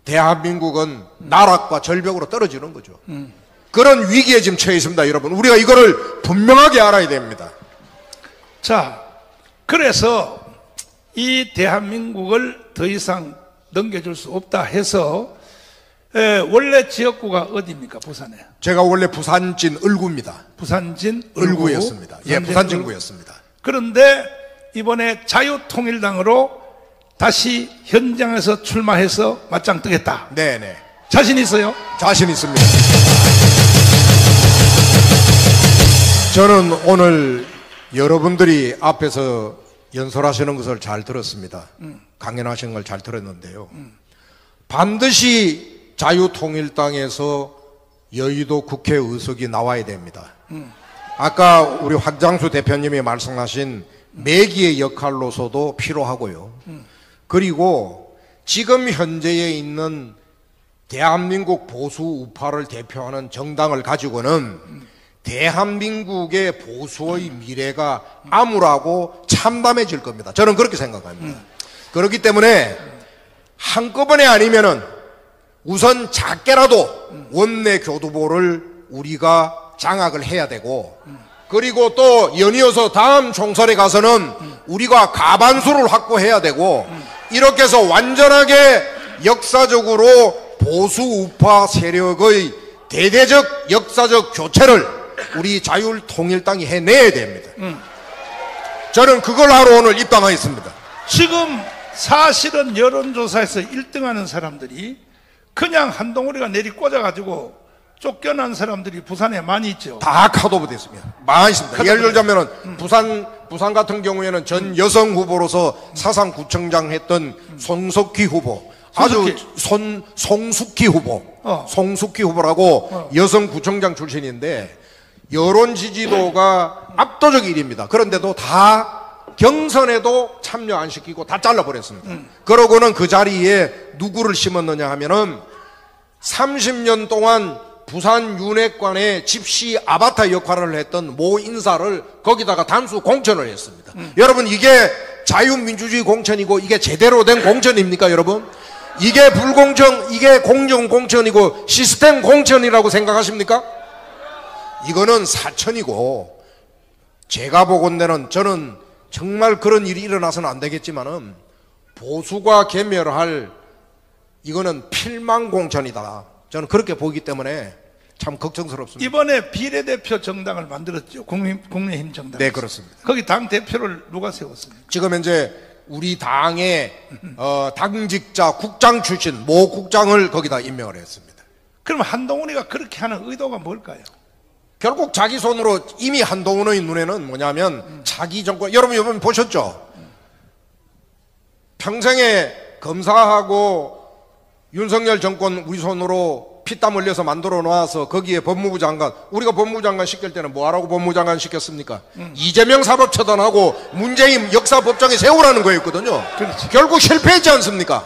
대한민국은 나락과 절벽으로 떨어지는 거죠. 그런 위기에 지금 처해 있습니다, 여러분. 우리가 이거를 분명하게 알아야 됩니다. 자, 그래서 이 대한민국을 더 이상 넘겨줄 수 없다 해서 원래 지역구가 어디입니까? 부산에? 제가 원래 부산진 을구입니다. 부산진 을구였습니다. 예, 부산진구였습니다. 그런데 이번에 자유통일당으로 다시 현장에서 출마해서 맞짱 뜨겠다. 네네. 자신 있어요? 자신 있습니다. 저는 오늘 여러분들이 앞에서 연설하시는 것을 잘 들었습니다. 강연하시는 걸 잘 들었는데요. 반드시 자유통일당에서 여의도 국회 의석이 나와야 됩니다. 아까 우리 황장수 대표님이 말씀하신 매기의 역할로서도 필요하고요. 그리고 지금 현재에 있는 대한민국 보수 우파를 대표하는 정당을 가지고는 대한민국의 보수의 미래가 암울하고 참담해질 겁니다. 저는 그렇게 생각합니다. 그렇기 때문에 한꺼번에 아니면은 우선 작게라도 원내 교두보를 우리가 장악을 해야 되고, 그리고 또 연이어서 다음 총선에 가서는 우리가 과반수를 확보해야 되고, 이렇게 해서 완전하게 역사적으로 보수 우파 세력의 대대적 역사적 교체를 우리 자유통일당이 해내야 됩니다. 저는 그걸 하러 오늘 입당하겠습니다. 지금 사실은 여론조사에서 1등하는 사람들이 그냥 한동훈이가 내리 꽂아가지고 쫓겨난 사람들이 부산에 많이 있죠. 다 컷오프 됐습니다. 많이 있습니다. 예를 들자면은 부산 같은 경우에는 전 여성 후보로서 사상구청장 했던 손석희 후보, 아주 송숙희 후보, 송숙희 후보라고 여성 구청장 출신인데 여론 지지도가 압도적 1위입니다. 그런데도 다 경선에도 참여 안 시키고 다 잘라버렸습니다. 그러고는 그 자리에 누구를 심었느냐 하면은 30년 동안 부산 윤회관의 집시 아바타 역할을 했던 모 인사를 거기다가 단수 공천을 했습니다. 여러분, 이게 자유민주주의 공천이고 이게 제대로 된 공천입니까, 여러분? 이게 불공정, 이게 공정 공천이고 시스템 공천이라고 생각하십니까? 이거는 사천이고, 제가 보건대는 저는 정말 그런 일이 일어나서는 안 되겠지만은 보수가 개멸할 이거는 필망공천이다. 저는 그렇게 보기 때문에 참 걱정스럽습니다. 이번에 비례대표 정당을 만들었죠. 국민의힘 정당. 네, 그렇습니다. 거기 당 대표를 누가 세웠습니까? 지금 현재 우리 당의 당직자 국장 출신 모 국장을 거기다 임명을 했습니다. 그럼 한동훈이가 그렇게 하는 의도가 뭘까요? 결국 자기 손으로, 이미 한동훈의 눈에는 뭐냐면 자기 정권, 여러분 이번 보셨죠? 평생에 검사하고 윤석열 정권 우리 손으로 피땀 흘려서 만들어 놔서 거기에 법무부 장관, 우리가 법무부 장관 시킬 때는 뭐하라고 법무부 장관 시켰습니까? 이재명 사법처단하고 문재인 역사법정에 세우라는 거였거든요. 그렇지. 결국 실패했지 않습니까?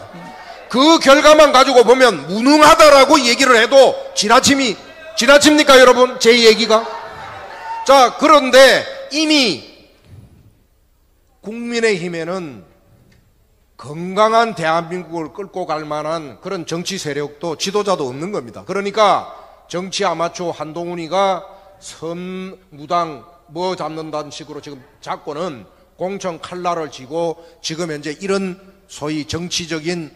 그 결과만 가지고 보면 무능하다라고 얘기를 해도 지나칩니까, 여러분? 제 얘기가? 자, 그런데 이미 국민의힘에는 건강한 대한민국을 끌고 갈 만한 그런 정치 세력도 지도자도 없는 겁니다. 그러니까 정치 아마추어 한동훈이가 선무당 뭐 잡는다는 식으로 지금 잡고는 공천 칼날을 쥐고 지금 현재 이런 소위 정치적인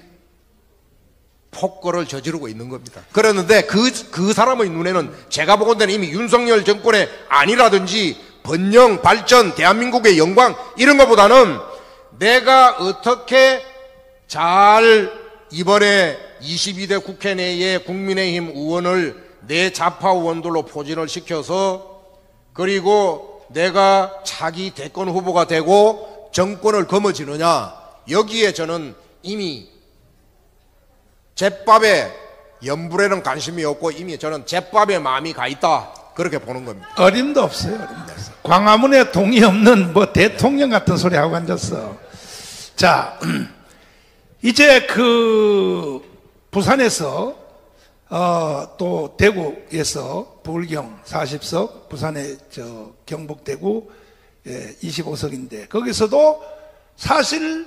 폭거를 저지르고 있는 겁니다. 그러는데 그 사람의 눈에는 제가 보건대는 이미 윤석열 정권의 안이라든지 번영, 발전, 대한민국의 영광 이런 것보다는 내가 어떻게 잘 이번에 22대 국회 내에 국민의힘 의원을 내 좌파 의원들로 포진을 시켜서, 그리고 내가 차기 대권 후보가 되고 정권을 거머쥐느냐, 여기에 저는 이미 제밥에 연불에는 관심이 없고 이미 저는 제밥에 마음이 가 있다, 그렇게 보는 겁니다. 어림도 없어요. 어림도 없어. 광화문에 동의 없는 뭐 대통령 같은 소리 하고 앉았어. 자, 이제 그 부산에서 또 대구에서 부울경 40석, 부산의 경북대구 25석인데 거기서도 사실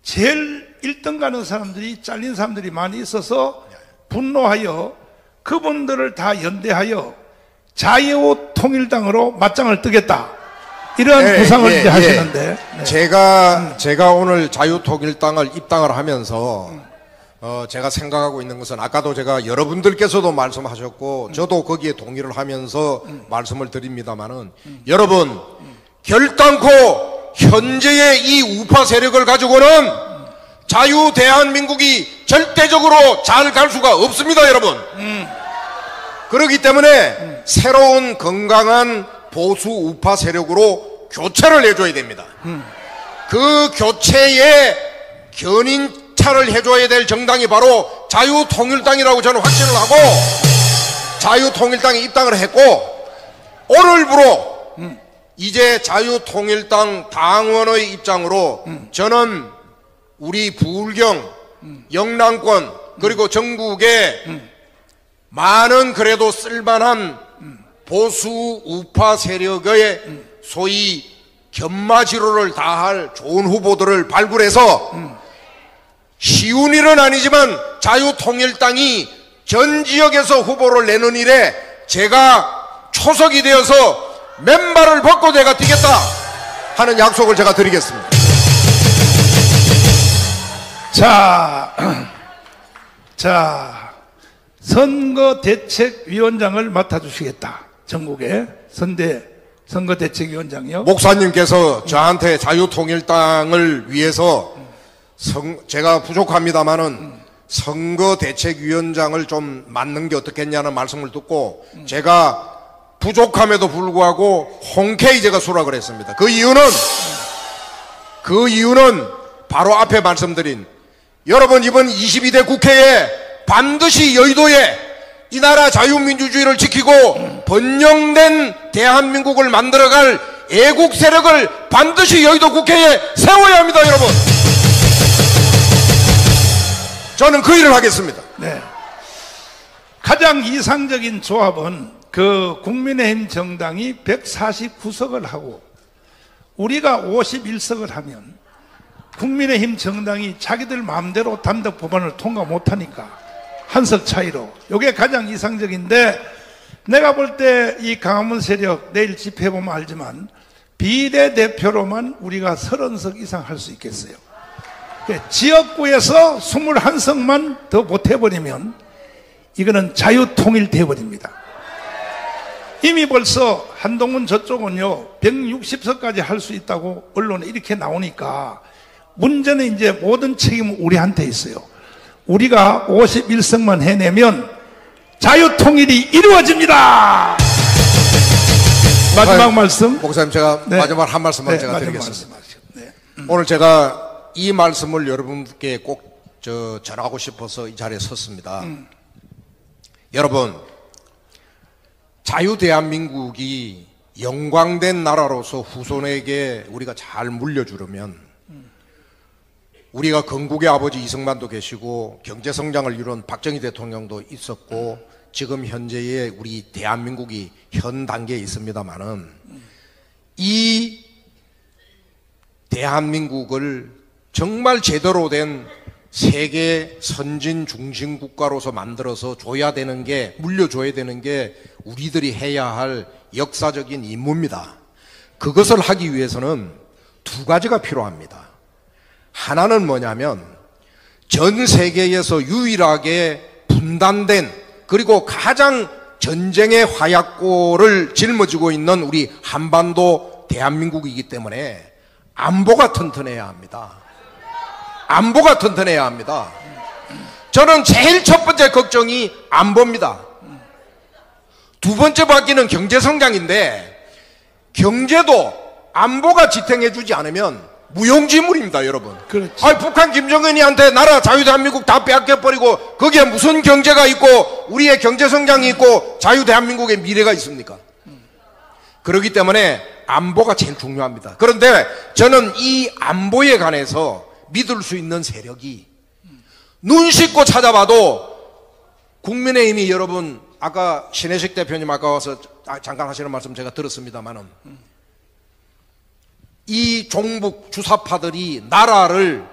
제일 1등 가는 사람들이 잘린 사람들이 많이 있어서 분노하여 그분들을 다 연대하여 자유통일당으로 맞짱을 뜨겠다, 이런 구상을 이제 하시는데, 네. 제가 오늘 자유통일당을 입당을 하면서 제가 생각하고 있는 것은, 아까도 제가 여러분들께서도 말씀하셨고 저도 거기에 동의를 하면서 말씀을 드립니다마는, 여러분 결단코 현재의 이 우파 세력을 가지고는 자유 대한민국이 절대적으로 잘 갈 수가 없습니다, 여러분. 그렇기 때문에 새로운 건강한 보수 우파 세력으로 교체를 해줘야 됩니다. 그 교체에 견인차를 해줘야 될 정당이 바로 자유통일당이라고 저는 확신을 하고, 자유통일당에 입당을 했고, 오늘부로 이제 자유통일당 당원의 입장으로 저는 우리 부울경, 영남권, 그리고 전국에 많은 그래도 쓸만한 보수 우파 세력의 소위 견마지로를 다할 좋은 후보들을 발굴해서, 쉬운 일은 아니지만 자유통일당이 전 지역에서 후보를 내는 일에 제가 초석이 되어서 맨발을 벗고 내가 뛰겠다 하는 약속을 제가 드리겠습니다. 자, 선거대책위원장을 맡아주시겠다. 전국의 선거대책위원장이요. 목사님께서 저한테 자유통일당을 위해서 제가 부족합니다마는 선거대책위원장을 좀 맡는 게 어떻겠냐는 말씀을 듣고 제가 부족함에도 불구하고 흔쾌히 제가 수락을 했습니다. 그 이유는 바로 앞에 말씀드린, 여러분 이번 22대 국회에 반드시 여의도에 이 나라 자유민주주의를 지키고 번영된 대한민국을 만들어갈 애국 세력을 반드시 여의도 국회에 세워야 합니다, 여러분. 저는 그 일을 하겠습니다. 네. 가장 이상적인 조합은 그 국민의힘 정당이 149석을 하고 우리가 51석을 하면, 국민의힘 정당이 자기들 마음대로 단독 법안을 통과 못하니까 한 석 차이로, 이게 가장 이상적인데, 내가 볼 때 이 강화문 세력 내일 집회해보면 알지만 비례대표로만 우리가 30석 이상 할 수 있겠어요. 지역구에서 21석만 더 못해버리면 이거는 자유통일 돼버립니다. 이미 벌써 한동훈 저쪽은요 160석까지 할 수 있다고 언론에 이렇게 나오니까, 문제는 이제 모든 책임은 우리한테 있어요. 우리가 51석만 해내면 자유통일이 이루어집니다. 마지막 말씀. 목사님, 제가 마지막 한 말씀만 제가 드리겠습니다. 오늘 제가 이 말씀을 여러분께 꼭 전하고 싶어서 이 자리에 섰습니다. 여러분, 자유대한민국이 영광된 나라로서 후손에게 우리가 잘 물려주려면, 우리가 건국의 아버지 이승만도 계시고 경제성장을 이룬 박정희 대통령도 있었고 지금 현재의 우리 대한민국이 현 단계에 있습니다마는, 이 대한민국을 정말 제대로 된 세계 선진 중심 국가로서 만들어서 줘야 되는 게, 물려줘야 되는 게 우리들이 해야 할 역사적인 임무입니다. 그것을 하기 위해서는 두 가지가 필요합니다. 하나는 뭐냐면, 전 세계에서 유일하게 분단된, 그리고 가장 전쟁의 화약고를 짊어지고 있는 우리 한반도 대한민국이기 때문에 안보가 튼튼해야 합니다. 안보가 튼튼해야 합니다. 저는 제일 첫 번째 걱정이 안보입니다. 두 번째 바퀴는 경제성장인데, 경제도 안보가 지탱해주지 않으면 무용지물입니다, 여러분. 아니, 북한 김정은이한테 나라 자유대한민국 다 빼앗겨버리고 거기에 무슨 경제가 있고 우리의 경제성장이 있고 자유대한민국의 미래가 있습니까? 그렇기 때문에 안보가 제일 중요합니다. 그런데 저는 이 안보에 관해서 믿을 수 있는 세력이, 눈 씻고 찾아봐도 국민의힘이, 여러분 아까 신혜식 대표님 아까 와서 잠깐 하시는 말씀 제가 들었습니다마는, 이 종북 주사파들이 나라를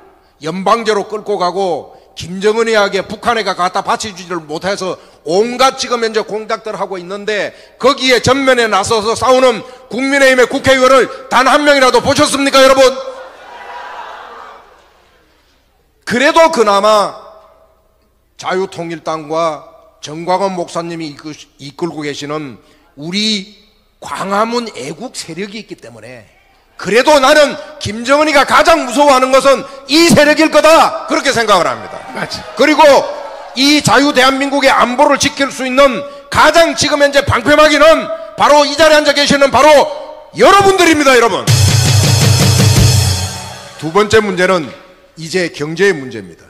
연방제로 끌고 가고 김정은이에게 북한에게 갖다 바쳐주지를 못해서 온갖 지금 현재 공작들을 하고 있는데 거기에 전면에 나서서 싸우는 국민의힘의 국회의원을 단 한 명이라도 보셨습니까, 여러분? 그래도 그나마 자유통일당과 정광훈 목사님이 이끌고 계시는 우리 광화문 애국 세력이 있기 때문에 그래도 나는 김정은이가 가장 무서워하는 것은 이 세력일 거다, 그렇게 생각을 합니다. 맞아. 그리고 이 자유 대한민국의 안보를 지킬 수 있는 가장 지금 현재 방패막이는 바로 이 자리에 앉아 계시는 바로 여러분들입니다, 여러분. 두 번째 문제는 이제 경제의 문제입니다.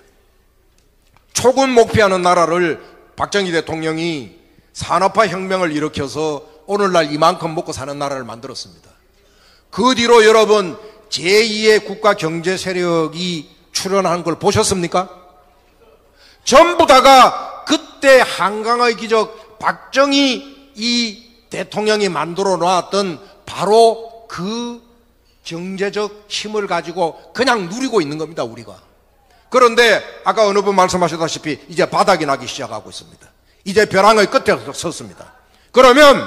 초군 목표하는 나라를 박정희 대통령이 산업화 혁명을 일으켜서 오늘날 이만큼 먹고 사는 나라를 만들었습니다. 그 뒤로 여러분 제2의 국가 경제 세력이 출현한 걸 보셨습니까? 전부 다가 그때 한강의 기적 박정희 이 대통령이 만들어 놨던 바로 그 경제적 힘을 가지고 그냥 누리고 있는 겁니다, 우리가. 그런데 아까 어느 분 말씀하셨다시피 이제 바닥이 나기 시작하고 있습니다. 이제 벼랑의 끝에 섰습니다. 그러면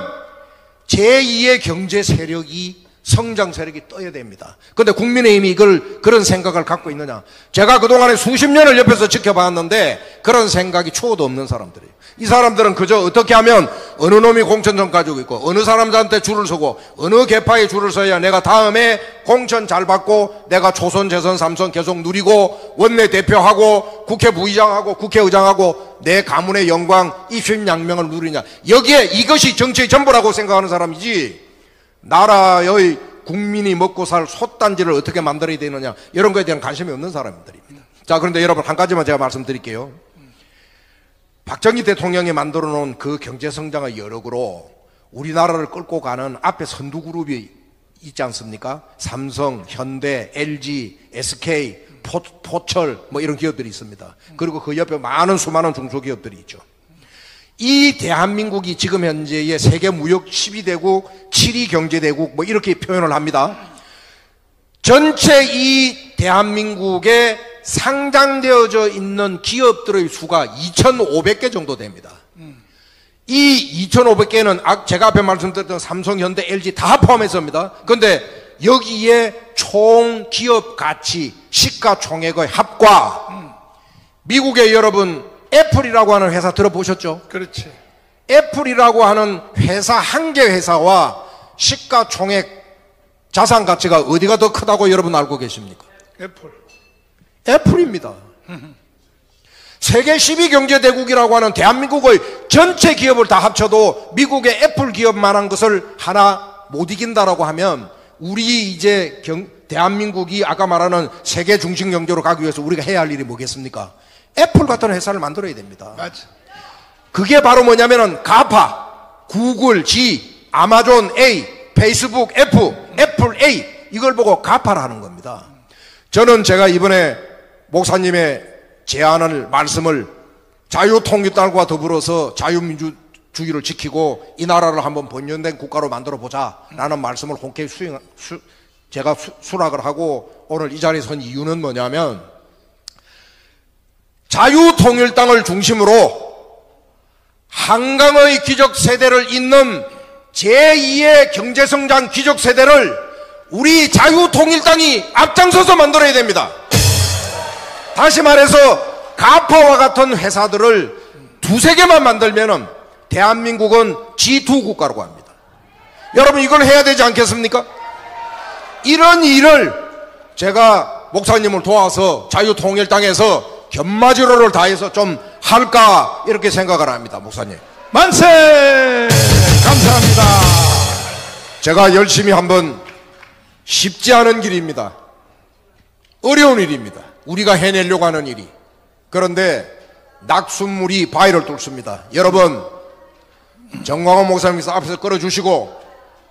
제2의 경제 세력이 성장 세력이 떠야 됩니다. 그런데 국민의힘이 그런 생각을 갖고 있느냐? 제가 그동안에 수십 년을 옆에서 지켜봤는데 그런 생각이 초도 없는 사람들이에요. 이 사람들은 그저 어떻게 하면 어느 놈이 공천권 가지고 있고 어느 사람들한테 줄을 서고 어느 계파에 줄을 서야 내가 다음에 공천 잘 받고 내가 초선, 재선, 삼선 계속 누리고 원내대표하고 국회 부의장하고 국회의장하고 내 가문의 영광, 입신양명을 누리냐. 여기에 이것이 정치의 전부라고 생각하는 사람이지, 나라의 국민이 먹고 살 솥단지를 어떻게 만들어야 되느냐 이런 거에 대한 관심이 없는 사람들입니다. 자, 그런데 여러분 한 가지만 제가 말씀드릴게요. 박정희 대통령이 만들어 놓은 그 경제성장의 여력으로 우리나라를 끌고 가는 앞에 선두그룹이 있지 않습니까? 삼성, 현대, LG, SK, 포철 뭐 이런 기업들이 있습니다. 그리고 그 옆에 많은 수많은 중소기업들이 있죠. 이 대한민국이 지금 현재의 세계 무역 12대국, 7위 경제대국 뭐 이렇게 표현을 합니다. 전체 이 대한민국에 상장되어져 있는 기업들의 수가 2,500개 정도 됩니다. 이 2,500개는 제가 앞에 말씀드렸던 삼성, 현대, LG 다 포함해서입니다. 그런데 여기에 총 기업 가치, 시가총액의 합과 미국의 여러분 애플이라고 하는 회사 들어보셨죠? 그렇지. 애플이라고 하는 회사 한 개 회사와 시가총액 자산 가치가 어디가 더 크다고 여러분 알고 계십니까? 애플입니다. 세계 10위 경제대국이라고 하는 대한민국의 전체 기업을 다 합쳐도 미국의 애플 기업만한 것을 하나 못 이긴다라고 하면 우리 이제 대한민국이 아까 말하는 세계 중심 경제로 가기 위해서 우리가 해야 할 일이 뭐겠습니까? 애플 같은 회사를 만들어야 됩니다. 맞아. 그게 바로 뭐냐면은 가파, 구글 G, 아마존 A, 페이스북 F, 애플 A 이걸 보고 가파를 하는 겁니다. 저는 제가 이번에 목사님의 제안을 말씀을 자유통일당과 더불어서 자유민주주의를 지키고 이 나라를 한번 번영된 국가로 만들어 보자 라는 말씀을 흔쾌히 제가 수락을 하고 오늘 이 자리에 선 이유는 뭐냐면 자유통일당을 중심으로 한강의 기적세대를 잇는 제2의 경제성장 기적세대를 우리 자유통일당이 앞장서서 만들어야 됩니다. 다시 말해서 가파와 같은 회사들을 두세 개만 만들면 대한민국은 G2 국가라고 합니다. 여러분 이걸 해야 되지 않겠습니까? 이런 일을 제가 목사님을 도와서 자유통일당에서 견마지로를 다해서 좀 할까 이렇게 생각을 합니다. 목사님 만세! 감사합니다. 제가 열심히 한번 쉽지 않은 길입니다. 어려운 일입니다. 우리가 해내려고 하는 일이. 그런데 낙숫물이 바위를 뚫습니다. 여러분 정광훈 목사님께서 앞에서 끌어주시고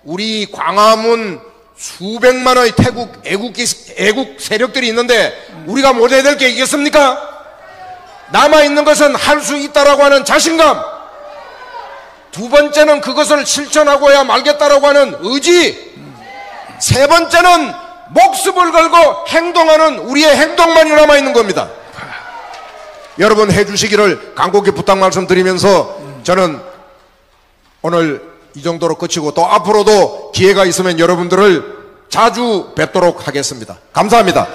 우리 광화문 수백만의 태국 애국 세력들이 있는데 우리가 못 해야 될 게 있겠습니까? 남아있는 것은 할 수 있다라고 하는 자신감, 두 번째는 그것을 실천하고야 말겠다라고 하는 의지, 세 번째는 목숨을 걸고 행동하는 우리의 행동만이 남아있는 겁니다. 여러분 해주시기를 간곡히 부탁 말씀드리면서 저는 오늘 이 정도로 끝이고 또 앞으로도 기회가 있으면 여러분들을 자주 뵙도록 하겠습니다. 감사합니다.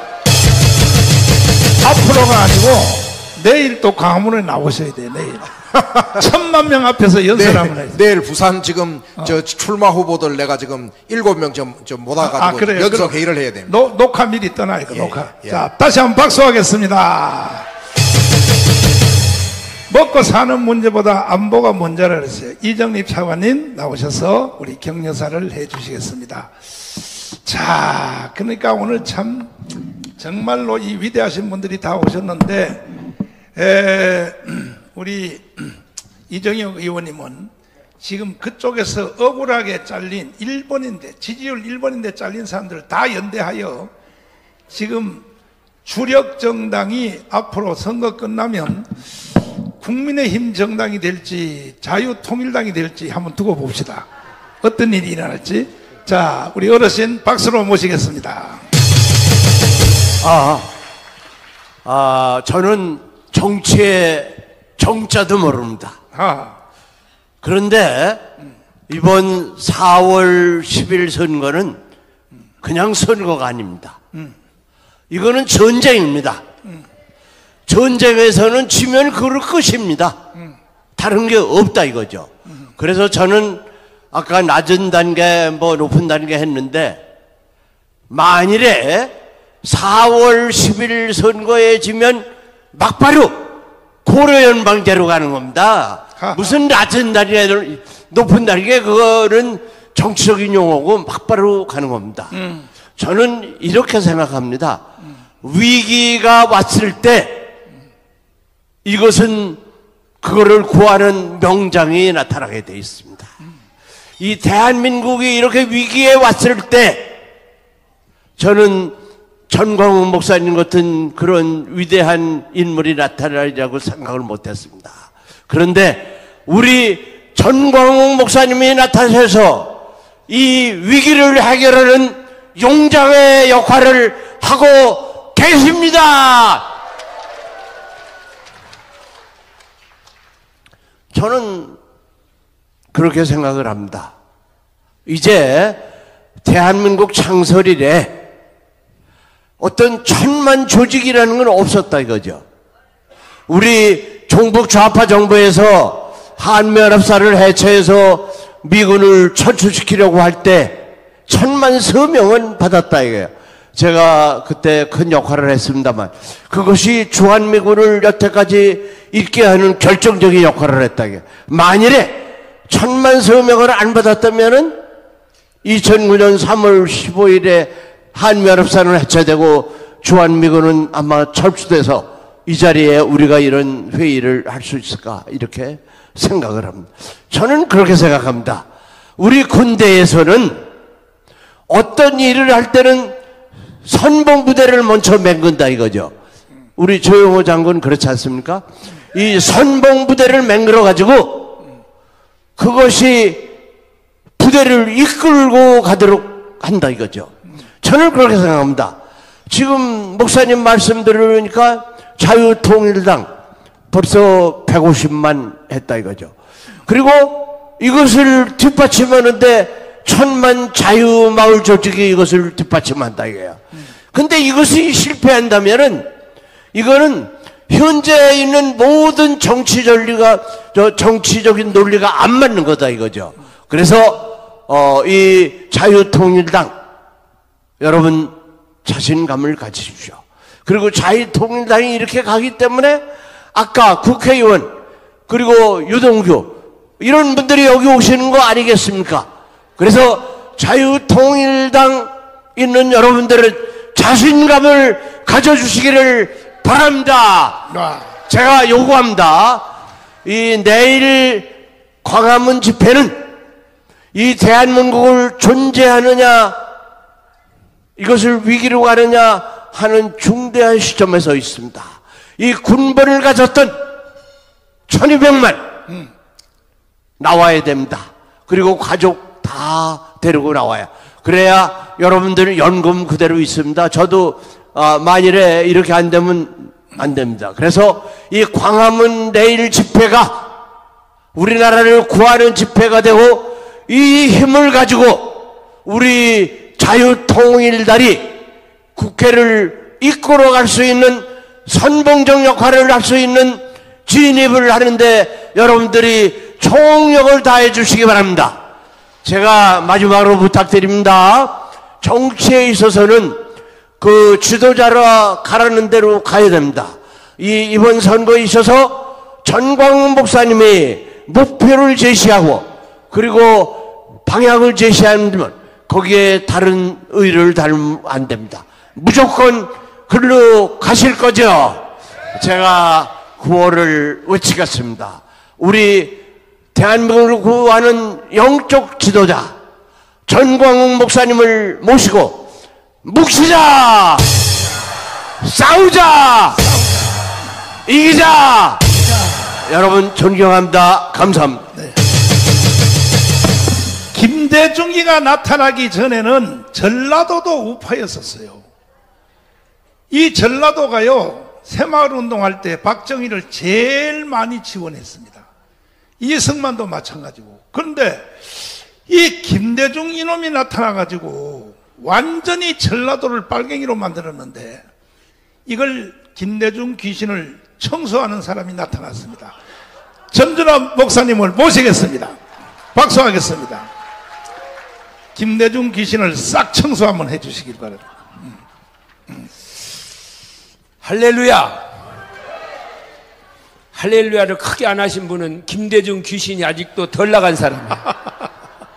앞으로가 아니고 내일 또 광화문에 나오셔야 돼요. 내일 1000만 명 앞에서 연설하면 해요. 내일 부산 지금 저 출마 후보들 내가 지금 7명 좀 못 와가지고 그래요. 연설 회의를 해야 됩니다. 녹화 미리 떠나요. 녹화. 예. 자, 다시 한번 박수하겠습니다. 먹고 사는 문제보다 안보가 먼저라 그랬어요. 이정립 차관님 나오셔서 우리 격려사를 해 주시겠습니다. 자, 그러니까 오늘 참 정말로 이 위대하신 분들이 다 오셨는데 우리 이정혁 의원님은 지금 그쪽에서 억울하게 잘린 일본인데 지지율 1번인데 잘린 사람들을 다 연대하여 지금 주력 정당이 앞으로 선거 끝나면 국민의힘 정당이 될지 자유통일당이 될지 한번 두고 봅시다. 어떤 일이 일어날지. 자, 우리 어르신 박수로 모시겠습니다. 저는 정치의 정자도 모릅니다. 그런데 이번 4월 10일 선거는 그냥 선거가 아닙니다. 이거는 전쟁입니다. 전쟁에서는 지면 그걸 끝입니다. 다른 게 없다 이거죠. 그래서 저는 아까 낮은 단계 높은 단계 했는데 만일에 4월 10일 선거에 지면 막바로 고려연방제로 가는 겁니다. 무슨 낮은 단계 높은 단계 그거는 정치적인 용어고 막바로 가는 겁니다. 저는 이렇게 생각합니다. 위기가 왔을 때 이것은 그거를 구하는 명장이 나타나게 돼 있습니다. 이 대한민국이 이렇게 위기에 왔을 때 저는 전광훈 목사님 같은 그런 위대한 인물이 나타나리라고 생각을 못했습니다. 그런데 우리 전광훈 목사님이 나타나셔서 이 위기를 해결하는 용장의 역할을 하고 계십니다. 저는 그렇게 생각을 합니다. 이제 대한민국 창설 이래 어떤 천만 조직이라는 건 없었다 이거죠. 우리 종북 좌파 정부에서 한미연합사를 해체해서 미군을 철수시키려고 할 때 천만 서명은 받았다 이거예요. 제가 그때 큰 역할을 했습니다만 그것이 주한미군을 여태까지 있게 하는 결정적인 역할을 했다 이거예요. 만일에 천만 서명을 안 받았다면은 2009년 3월 15일에 한미연합사는 해체되고 주한미군은 아마 철수돼서 이 자리에 우리가 이런 회의를 할 수 있을까 이렇게 생각을 합니다. 저는 그렇게 생각합니다. 우리 군대에서는 어떤 일을 할 때는 선봉부대를 먼저 맹근다 이거죠. 우리 조영호 장군 그렇지 않습니까? 이 선봉부대를 맹글어 가지고 그것이 부대를 이끌고 가도록 한다 이거죠. 저는 그렇게 생각합니다. 지금 목사님 말씀 들으니까 자유통일당 벌써 150만 했다 이거죠. 그리고 이것을 뒷받침하는데 1000만 자유마을 조직이 이것을 뒷받침한다 이거예요. 근데 이것이 실패한다면은 이거는 현재 있는 모든 정치적인 논리가 안 맞는 거다 이거죠. 그래서 이 자유통일당 여러분 자신감을 가지십시오. 그리고 자유통일당이 이렇게 가기 때문에 아까 국회의원 그리고 유동규 이런 분들이 여기 오시는 거 아니겠습니까? 그래서 자유통일당 있는 여러분들은 자신감을 가져주시기를 바랍니다. 제가 요구합니다. 이 내일 광화문 집회는 이 대한민국을 존재하느냐 이것을 위기로 가느냐 하는 중대한 시점에 서 있습니다. 이 군번을 가졌던 1200만 나와야 됩니다. 그리고 가족 다 데리고 나와야. 그래야 여러분들 연금 그대로 있습니다. 저도 만일에 이렇게 안 되면 안 됩니다. 그래서 이 광화문 내일 집회가 우리나라를 구하는 집회가 되고 이 힘을 가지고 우리 자유통일달이 국회를 이끌어갈 수 있는 선봉적 역할을 할 수 있는 진입을 하는데 여러분들이 총력을 다해 주시기 바랍니다. 제가 마지막으로 부탁드립니다. 정치에 있어서는 그 지도자라 가라는 대로 가야 됩니다. 이번 선거에 있어서 전광훈 목사님이 목표를 제시하고 그리고 방향을 제시하면 거기에 다른 의를 달면 안 됩니다. 무조건 글로 가실 거죠? 제가 구호를 외치겠습니다. 우리 대한민국을 구하는 영적 지도자 전광훈 목사님을 모시고 묵시자, 싸우자, 이기자. 여러분 존경합니다. 감사합니다. 네. 김대중이가 나타나기 전에는 전라도도 우파였었어요. 이 전라도가요, 새마을 운동할 때 박정희를 제일 많이 지원했습니다. 이승만도 마찬가지고. 그런데 이 김대중 이놈이 나타나가지고 완전히 전라도를 빨갱이로 만들었는데 이걸 김대중 귀신을 청소하는 사람이 나타났습니다. 전준환 목사님을 모시겠습니다. 박수하겠습니다. 김대중 귀신을 싹 청소 한번 해주시길 바랍니다. 할렐루야. 할렐루야를 크게 안 하신 분은 김대중 귀신이 아직도 덜 나간 사람이에요.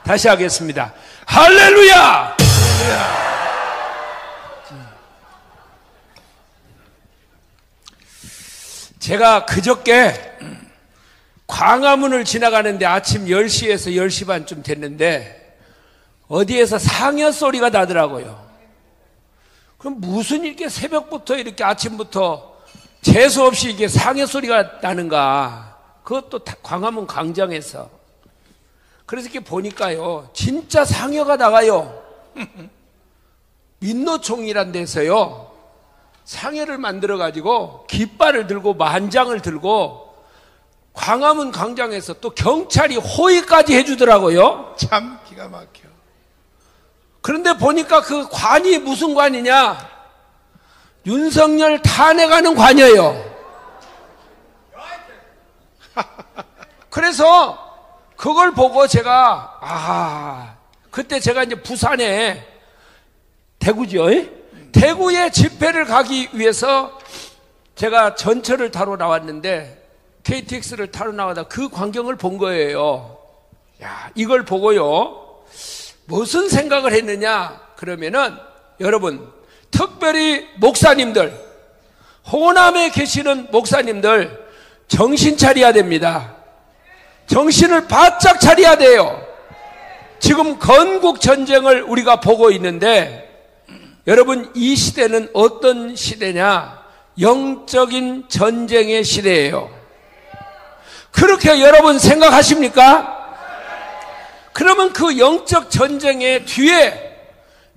다시 하겠습니다. 할렐루야. 제가 그저께 광화문을 지나가는데 아침 10시에서 10시 반쯤 됐는데 어디에서 상여 소리가 나더라고요. 그럼 무슨 이렇게 새벽부터 이렇게 아침부터 재수 없이 이게 상여 소리가 나는가? 그것도 광화문 광장에서. 그래서 이렇게 보니까요, 진짜 상여가 나가요. 민노총이란 데서요, 상여를 만들어가지고 깃발을 들고 만장을 들고 광화문 광장에서 또 경찰이 호위까지 해주더라고요. 참 기가 막혀. 그런데 보니까 그 관이 무슨 관이냐? 윤석열 탄핵하는 관이에요. 그래서 그걸 보고 제가 그때 제가 이제 부산에 대구죠? 대구에 집회를 가기 위해서 제가 전철을 타러 나왔는데 KTX를 타러 나가다 그 광경을 본 거예요. 야, 이걸 보고요, 무슨 생각을 했느냐? 그러면은 여러분, 특별히 목사님들, 호남에 계시는 목사님들 정신 차려야 됩니다. 정신을 바짝 차려야 돼요. 지금 건국 전쟁을 우리가 보고 있는데 여러분, 이 시대는 어떤 시대냐? 영적인 전쟁의 시대예요. 그렇게 여러분 생각하십니까? 그러면 그 영적 전쟁의 뒤에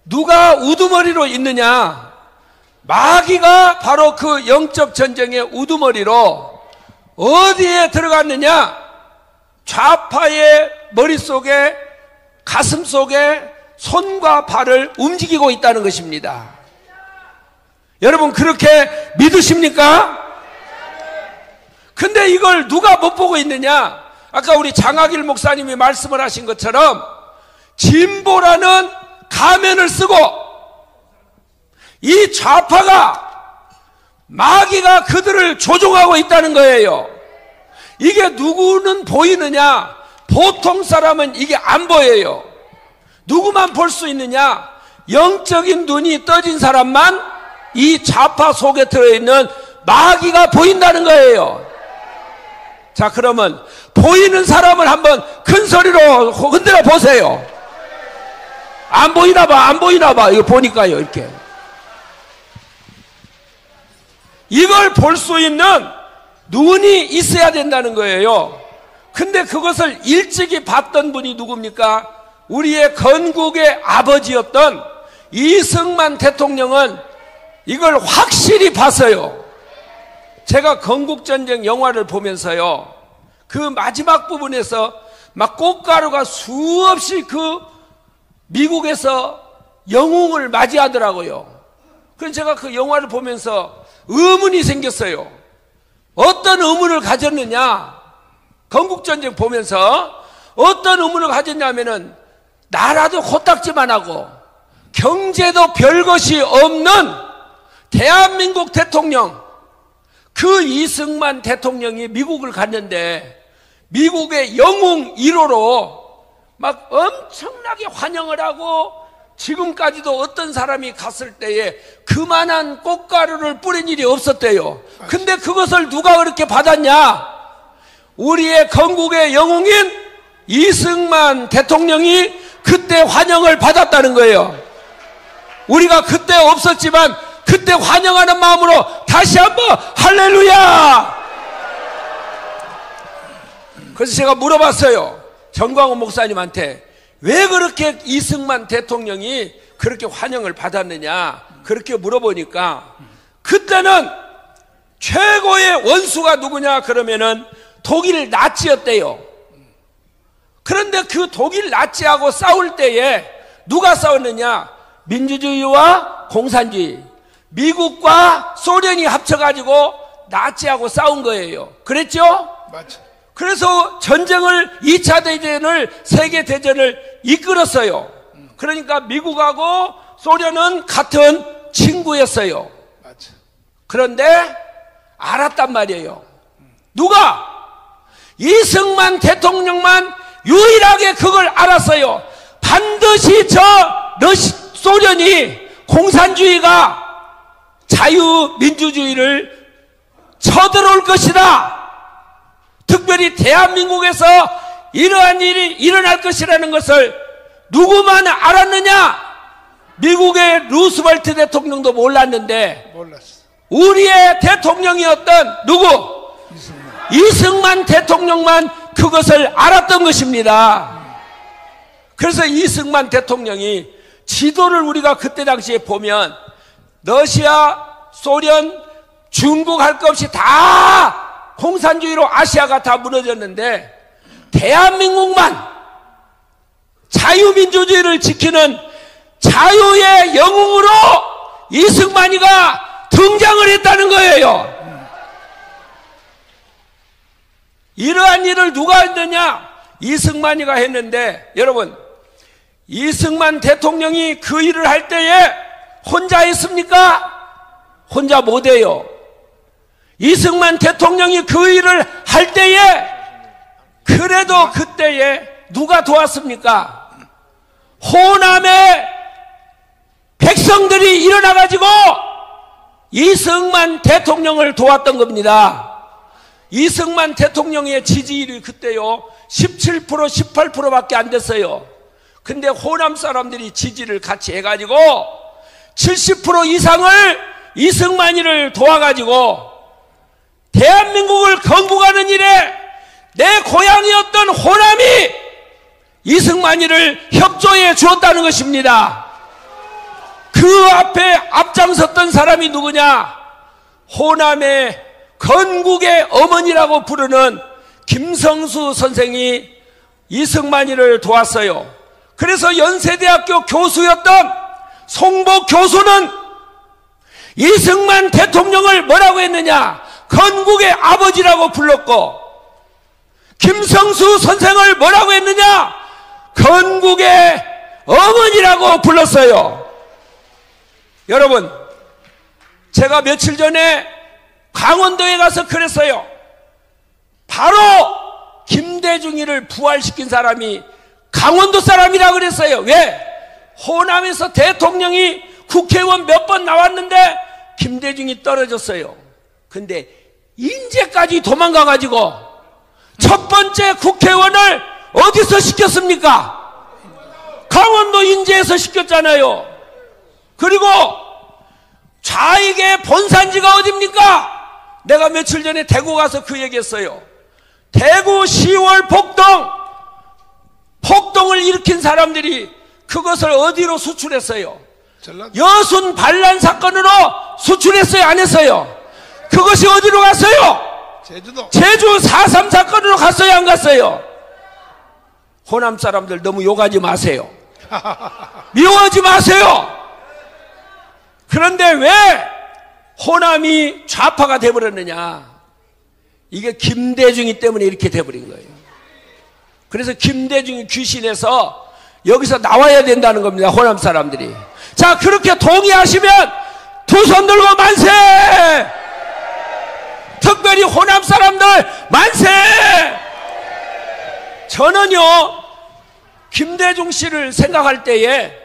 누가 우두머리로 있느냐? 마귀가 바로 그 영적 전쟁의 우두머리로 어디에 들어갔느냐? 좌파의 머릿속에, 가슴속에 손과 발을 움직이고 있다는 것입니다. 여러분, 그렇게 믿으십니까? 근데 이걸 누가 못 보고 있느냐? 아까 우리 장학일 목사님이 말씀을 하신 것처럼 진보라는 가면을 쓰고 이 좌파가, 마귀가 그들을 조종하고 있다는 거예요. 이게 누구는 보이느냐? 보통 사람은 이게 안 보여요. 누구만 볼 수 있느냐? 영적인 눈이 떠진 사람만 이 좌파 속에 들어있는 마귀가 보인다는 거예요. 자, 그러면 보이는 사람을 한번 큰 소리로 흔들어 보세요. 안 보이나 봐, 안 보이나 봐. 이거 보니까요, 이렇게. 이걸 볼 수 있는 눈이 있어야 된다는 거예요. 근데 그것을 일찍이 봤던 분이 누굽니까? 우리의 건국의 아버지였던 이승만 대통령은 이걸 확실히 봤어요. 제가 건국전쟁 영화를 보면서요, 그 마지막 부분에서 막 꽃가루가 수없이 그 미국에서 영웅을 맞이하더라고요. 그래서 제가 그 영화를 보면서 의문이 생겼어요. 어떤 의문을 가졌느냐, 건국전쟁 보면서 어떤 의문을 가졌냐면은 나라도 코딱지만 하고 경제도 별것이 없는 대한민국 대통령, 그 이승만 대통령이 미국을 갔는데 미국의 영웅 1호로 막 엄청나게 환영을 하고, 지금까지도 어떤 사람이 갔을 때에 그만한 꽃가루를 뿌린 일이 없었대요. 근데 그것을 누가 그렇게 받았냐? 우리의 건국의 영웅인 이승만 대통령이 그때 환영을 받았다는 거예요. 우리가 그때 없었지만 그때 환영하는 마음으로 다시 한번 할렐루야! 그래서 제가 물어봤어요. 정광훈 목사님한테 왜 그렇게 이승만 대통령이 그렇게 환영을 받았느냐, 그렇게 물어보니까 그때는 최고의 원수가 누구냐 그러면은 독일 나치였대요. 그런데 그 독일 나치하고 싸울 때에 누가 싸웠느냐? 민주주의와 공산주의, 미국과 소련이 합쳐가지고 나치하고 싸운 거예요. 그랬죠? 맞죠. 그래서 전쟁을, 2차 대전을, 세계대전을 이끌었어요. 그러니까 미국하고 소련은 같은 친구였어요. 맞죠. 그런데 알았단 말이에요. 누가? 이승만 대통령만 유일하게 그걸 알았어요. 반드시 소련이 공산주의가 자유민주주의를 쳐들어올 것이다. 특별히 대한민국에서 이러한 일이 일어날 것이라는 것을 누구만 알았느냐? 미국의 루스벨트 대통령도 몰랐는데 몰랐어. 우리의 대통령이었던 누구? 이승만 대통령만 그것을 알았던 것입니다. 그래서 이승만 대통령이 지도를 우리가 그때 당시에 보면 러시아, 소련, 중국 할 것 없이 다 공산주의로 아시아가 다 무너졌는데 대한민국만 자유민주주의를 지키는 자유의 영웅으로 이승만이가 등장을 했다는 거예요. 이러한 일을 누가 했느냐? 이승만이가 했는데, 여러분, 이승만 대통령이 그 일을 할 때에 혼자 했습니까? 혼자 못해요. 이승만 대통령이 그 일을 할 때에 그래도 그때에 누가 도왔습니까? 호남의 백성들이 일어나가지고 이승만 대통령을 도왔던 겁니다. 이승만 대통령의 지지율이 그때요 17% 18%밖에 안 됐어요. 근데 호남 사람들이 지지를 같이 해가지고 70% 이상을 이승만이를 도와가지고 대한민국을 건국하는 일에 내 고향이었던 호남이 이승만이를 협조해 주었다는 것입니다. 그 앞에 앞장섰던 사람이 누구냐? 호남의 건국의 어머니라고 부르는 김성수 선생이 이승만이를 도왔어요. 그래서 연세대학교 교수였던 송복 교수는 이승만 대통령을 뭐라고 했느냐? 건국의 아버지라고 불렀고, 김성수 선생을 뭐라고 했느냐? 건국의 어머니라고 불렀어요. 여러분, 제가 며칠 전에 강원도에 가서 그랬어요. 바로 김대중이를 부활시킨 사람이 강원도 사람이라 그랬어요. 왜? 호남에서 대통령이 국회의원 몇 번 나왔는데 김대중이 떨어졌어요. 근데 인제까지 도망가가지고 첫 번째 국회의원을 어디서 시켰습니까? 강원도 인제에서 시켰잖아요. 그리고 좌익의 본산지가 어딥니까? 내가 며칠 전에 대구 가서 그 얘기했어요. 대구 10월 복동 폭동을 일으킨 사람들이 그것을 어디로 수출했어요? 전라도. 여순 반란 사건으로 수출했어요? 안 했어요? 그것이 어디로 갔어요? 제주도. 제주 4.3 사건으로 갔어요? 안 갔어요? 호남 사람들 너무 욕하지 마세요. 미워하지 마세요. 그런데 왜 호남이 좌파가 돼버렸느냐? 이게 김대중이 때문에 이렇게 돼버린 거예요. 그래서 김대중이 귀신에서 여기서 나와야 된다는 겁니다. 호남 사람들이. 자, 그렇게 동의하시면 두 손 들고 만세! 특별히 호남 사람들 만세! 저는요, 김대중 씨를 생각할 때에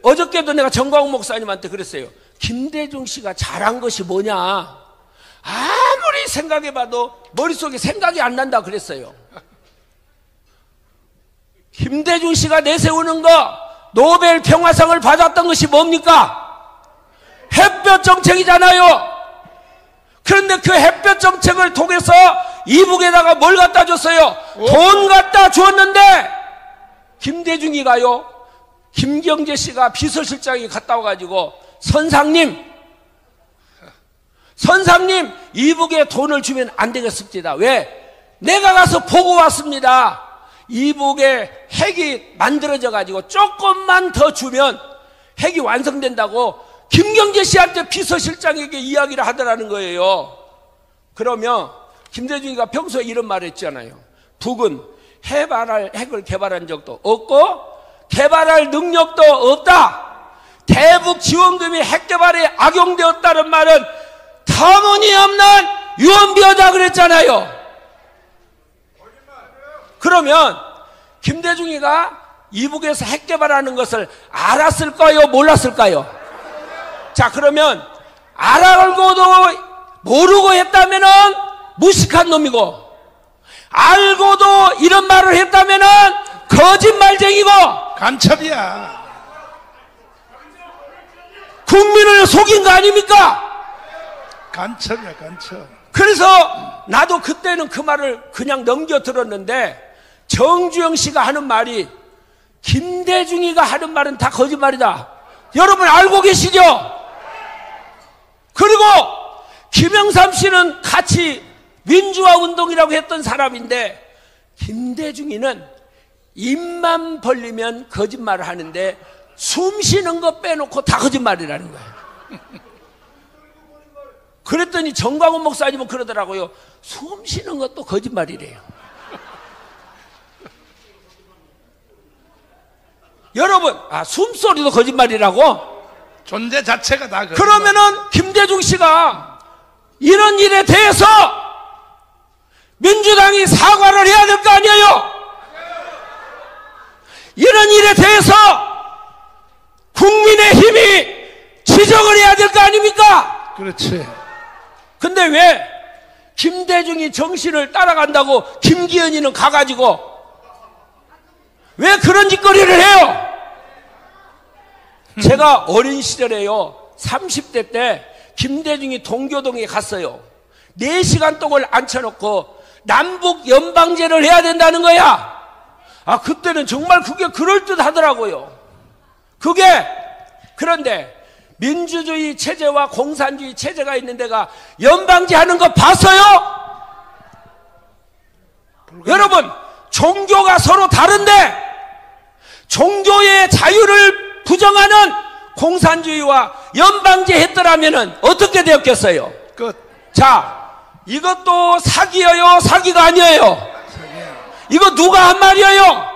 어저께도 내가 정광훈 목사님한테 그랬어요. 김대중 씨가 잘한 것이 뭐냐? 아무리 생각해봐도 머릿속에 생각이 안 난다 그랬어요. 김대중 씨가 내세우는 거, 노벨 평화상을 받았던 것이 뭡니까? 햇볕 정책이잖아요. 그런데 그 햇볕 정책을 통해서 이북에다가 뭘 갖다 줬어요? 돈 갖다 주었는데 김대중이가요, 김경재 씨가 비서실장이 갔다 와가지고 선상님 이북에 돈을 주면 안 되겠습니다. 왜? 내가 가서 보고 왔습니다. 이북에 핵이 만들어져 가지고 조금만 더 주면 핵이 완성된다고 김경재 씨한테 비서실장에게 이야기를 하더라는 거예요. 그러면 김대중이가 평소에 이런 말을 했잖아요. 북은 핵을 개발한 적도 없고 개발할 능력도 없다. 대북 지원금이 핵 개발에 악용되었다는 말은 터무니없는 유언비어다 그랬잖아요. 그러면 김대중이가 이북에서 핵 개발하는 것을 알았을까요? 몰랐을까요? 자, 그러면 알고도 모르고 했다면은 무식한 놈이고, 알고도 이런 말을 했다면은 거짓말쟁이고, 간첩이야. 국민을 속인 거 아닙니까? 간첩이야, 간첩. 그래서 나도 그때는 그 말을 그냥 넘겨 들었는데, 정주영 씨가 하는 말이, 김대중이가 하는 말은 다 거짓말이다. 여러분 알고 계시죠? 그리고 김영삼 씨는 같이 민주화 운동이라고 했던 사람인데, 김대중이는 입만 벌리면 거짓말을 하는데 숨 쉬는 거 빼놓고 다 거짓말이라는 거예요. 그랬더니 정광훈 목사님은 그러더라고요. 숨 쉬는 것도 거짓말이래요. 여러분, 숨소리도 거짓말이라고? 존재 자체가 다 거짓말. 그러면은 김대중 씨가 이런 일에 대해서 민주당이 사과를 해야 될 거 아니에요? 이런 일에 대해서 국민의힘이 지적을 해야 될 거 아닙니까? 그렇지. 근데 왜 김대중이 정신을 따라간다고 김기현이는 가가지고 왜 그런 짓거리를 해요? 제가 어린 시절에요, 30대 때 김대중이 동교동에 갔어요. 4시간 동안 앉혀놓고 남북 연방제를 해야 된다는 거야. 그때는 정말 그게 그럴듯하더라고요. 그런데 민주주의 체제와 공산주의 체제가 있는 데가 연방제 하는 거 봤어요? 여러분, 종교가 서로 다른데 종교의 자유를 부정하는 공산주의와 연방제 했더라면 어떻게 되었겠어요? 끝. 자, 이것도 사기예요? 사기가 아니에요? 사기야. 이거 누가 한 말이에요?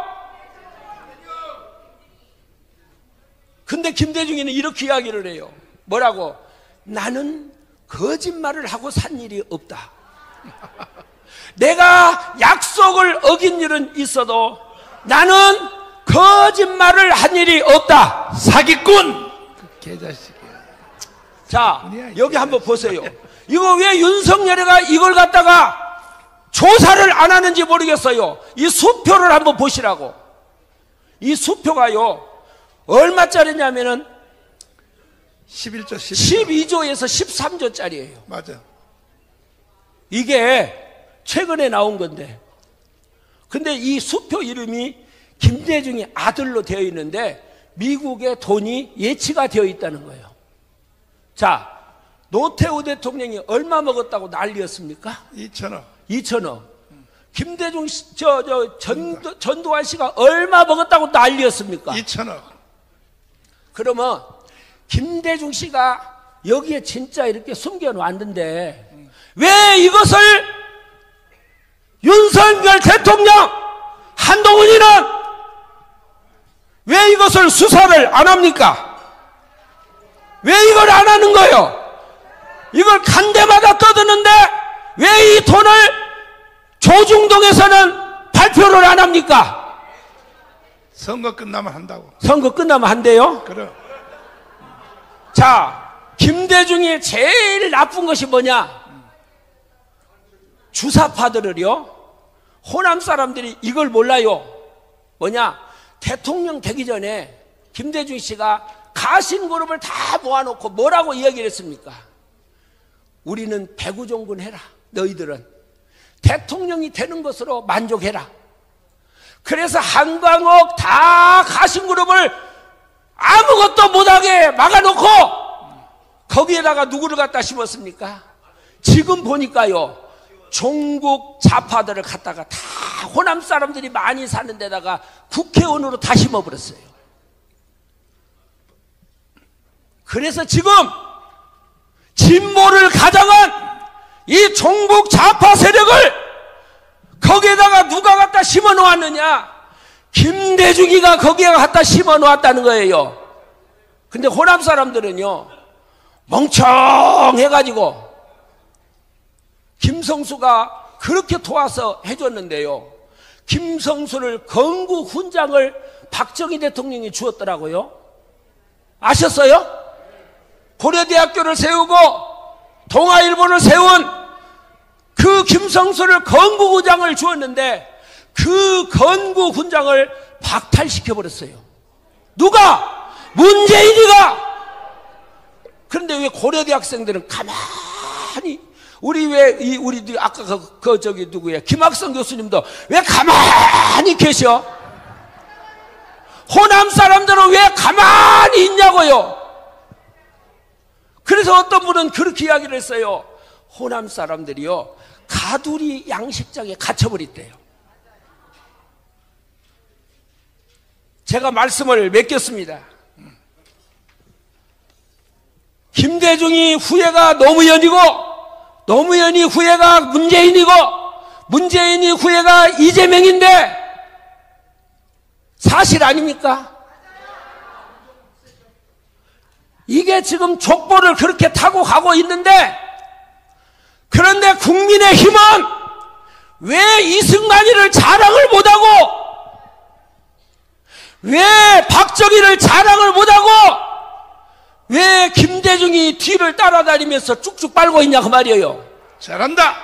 근데 김대중이는 이렇게 이야기를 해요. 뭐라고? 나는 거짓말을 하고 산 일이 없다. 내가 약속을 어긴 일은 있어도 나는 거짓말을 한 일이 없다. 사기꾼! 그 개자식이야. 자, 여기 한번 보세요. 이거 왜 윤석열이가 이걸 갖다가 조사를 안 하는지 모르겠어요. 이 수표를 한번 보시라고. 이 수표가요, 얼마짜리냐면은 11조, 12조에서 13조짜리예요. 맞아. 이게 최근에 나온 건데, 근데 이 수표 이름이 김대중의 아들로 되어 있는데 미국의 돈이 예치가 되어 있다는 거예요. 자, 노태우 대통령이 얼마 먹었다고 난리였습니까? 2천억. 2천억. 김대중 전두환 씨가 얼마 먹었다고 난리였습니까? 2천억. 그러면 김대중 씨가 여기에 진짜 이렇게 숨겨놨는데 왜 이것을 윤석열 대통령, 한동훈이는 왜 이것을 수사를 안 합니까? 왜 이걸 안 하는 거예요? 이걸 간대마다 떠드는데 왜 이 돈을 조중동에서는 발표를 안 합니까? 선거 끝나면 한다고. 선거 끝나면 한대요? 그래. 자, 김대중이 제일 나쁜 것이 뭐냐? 주사파들을요, 호남 사람들이 이걸 몰라요. 뭐냐? 대통령 되기 전에 김대중 씨가 가신그룹을 다 모아놓고 뭐라고 이야기를 했습니까? 우리는 배구종군 해라. 너희들은 대통령이 되는 것으로 만족해라. 그래서 한광옥 다 가신그룹을 아무것도 못하게 막아놓고 거기에다가 누구를 갖다 심었습니까? 지금 보니까요, 종북 좌파들을 갖다가 다 호남 사람들이 많이 사는 데다가 국회의원으로 다 심어버렸어요. 그래서 지금 진보를 가장한 이 종북 좌파 세력을 거기에다가 누가 갖다 심어 놓았느냐? 김대중이가 거기에 갖다 심어 놓았다는 거예요. 근데 호남 사람들은요, 멍청해가지고 김성수가 그렇게 도와서 해줬는데요, 김성수를 건국 훈장을 박정희 대통령이 주었더라고요. 아셨어요? 고려대학교를 세우고 동아일보를 세운 그 김성수를 건국훈장을 주었는데 그 건국훈장을 박탈시켜버렸어요. 누가? 문재인이가. 그런데 왜 고려대 학생들은 가만히, 우리 아까 저기 누구야? 김학성 교수님도 왜 가만히 계셔? 호남 사람들은 왜 가만히 있냐고요? 그래서 어떤 분은 그렇게 이야기를 했어요. 호남 사람들이요, 가두리 양식장에 갇혀버렸대요. 제가 말씀을 맺겠습니다. 김대중이 후예가 노무현이고, 노무현이 후예가 문재인이고, 문재인이 후예가 이재명인데 사실 아닙니까? 이게 지금 족보를 그렇게 타고 가고 있는데, 그런데 국민의힘은 왜 이승만이를 자랑을 못하고, 왜 박정희를 자랑을 못하고, 왜 김대중이 뒤를 따라다니면서 쭉쭉 빨고 있냐 그 말이에요. 잘한다.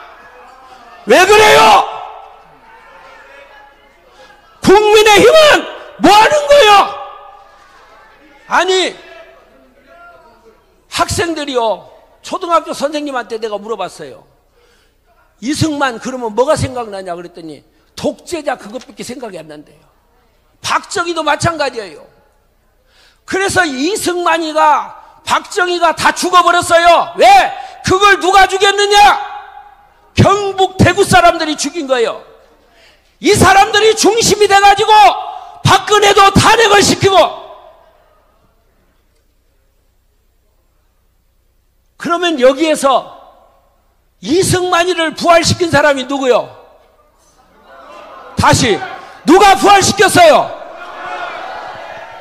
왜 그래요? 국민의힘은 뭐 하는 거예요? 아니, 학생들이요, 초등학교 선생님한테 내가 물어봤어요. 이승만 그러면 뭐가 생각나냐 그랬더니 독재자 그것밖에 생각이 안 난대요. 박정희도 마찬가지예요. 그래서 이승만이가, 박정희가 다 죽어버렸어요. 왜? 그걸 누가 죽였느냐? 경북 대구 사람들이 죽인 거예요. 이 사람들이 중심이 돼가지고 박근혜도 탄핵을 시키고. 그러면 여기에서 이승만이를 부활시킨 사람이 누구요? 다시 누가 부활시켰어요?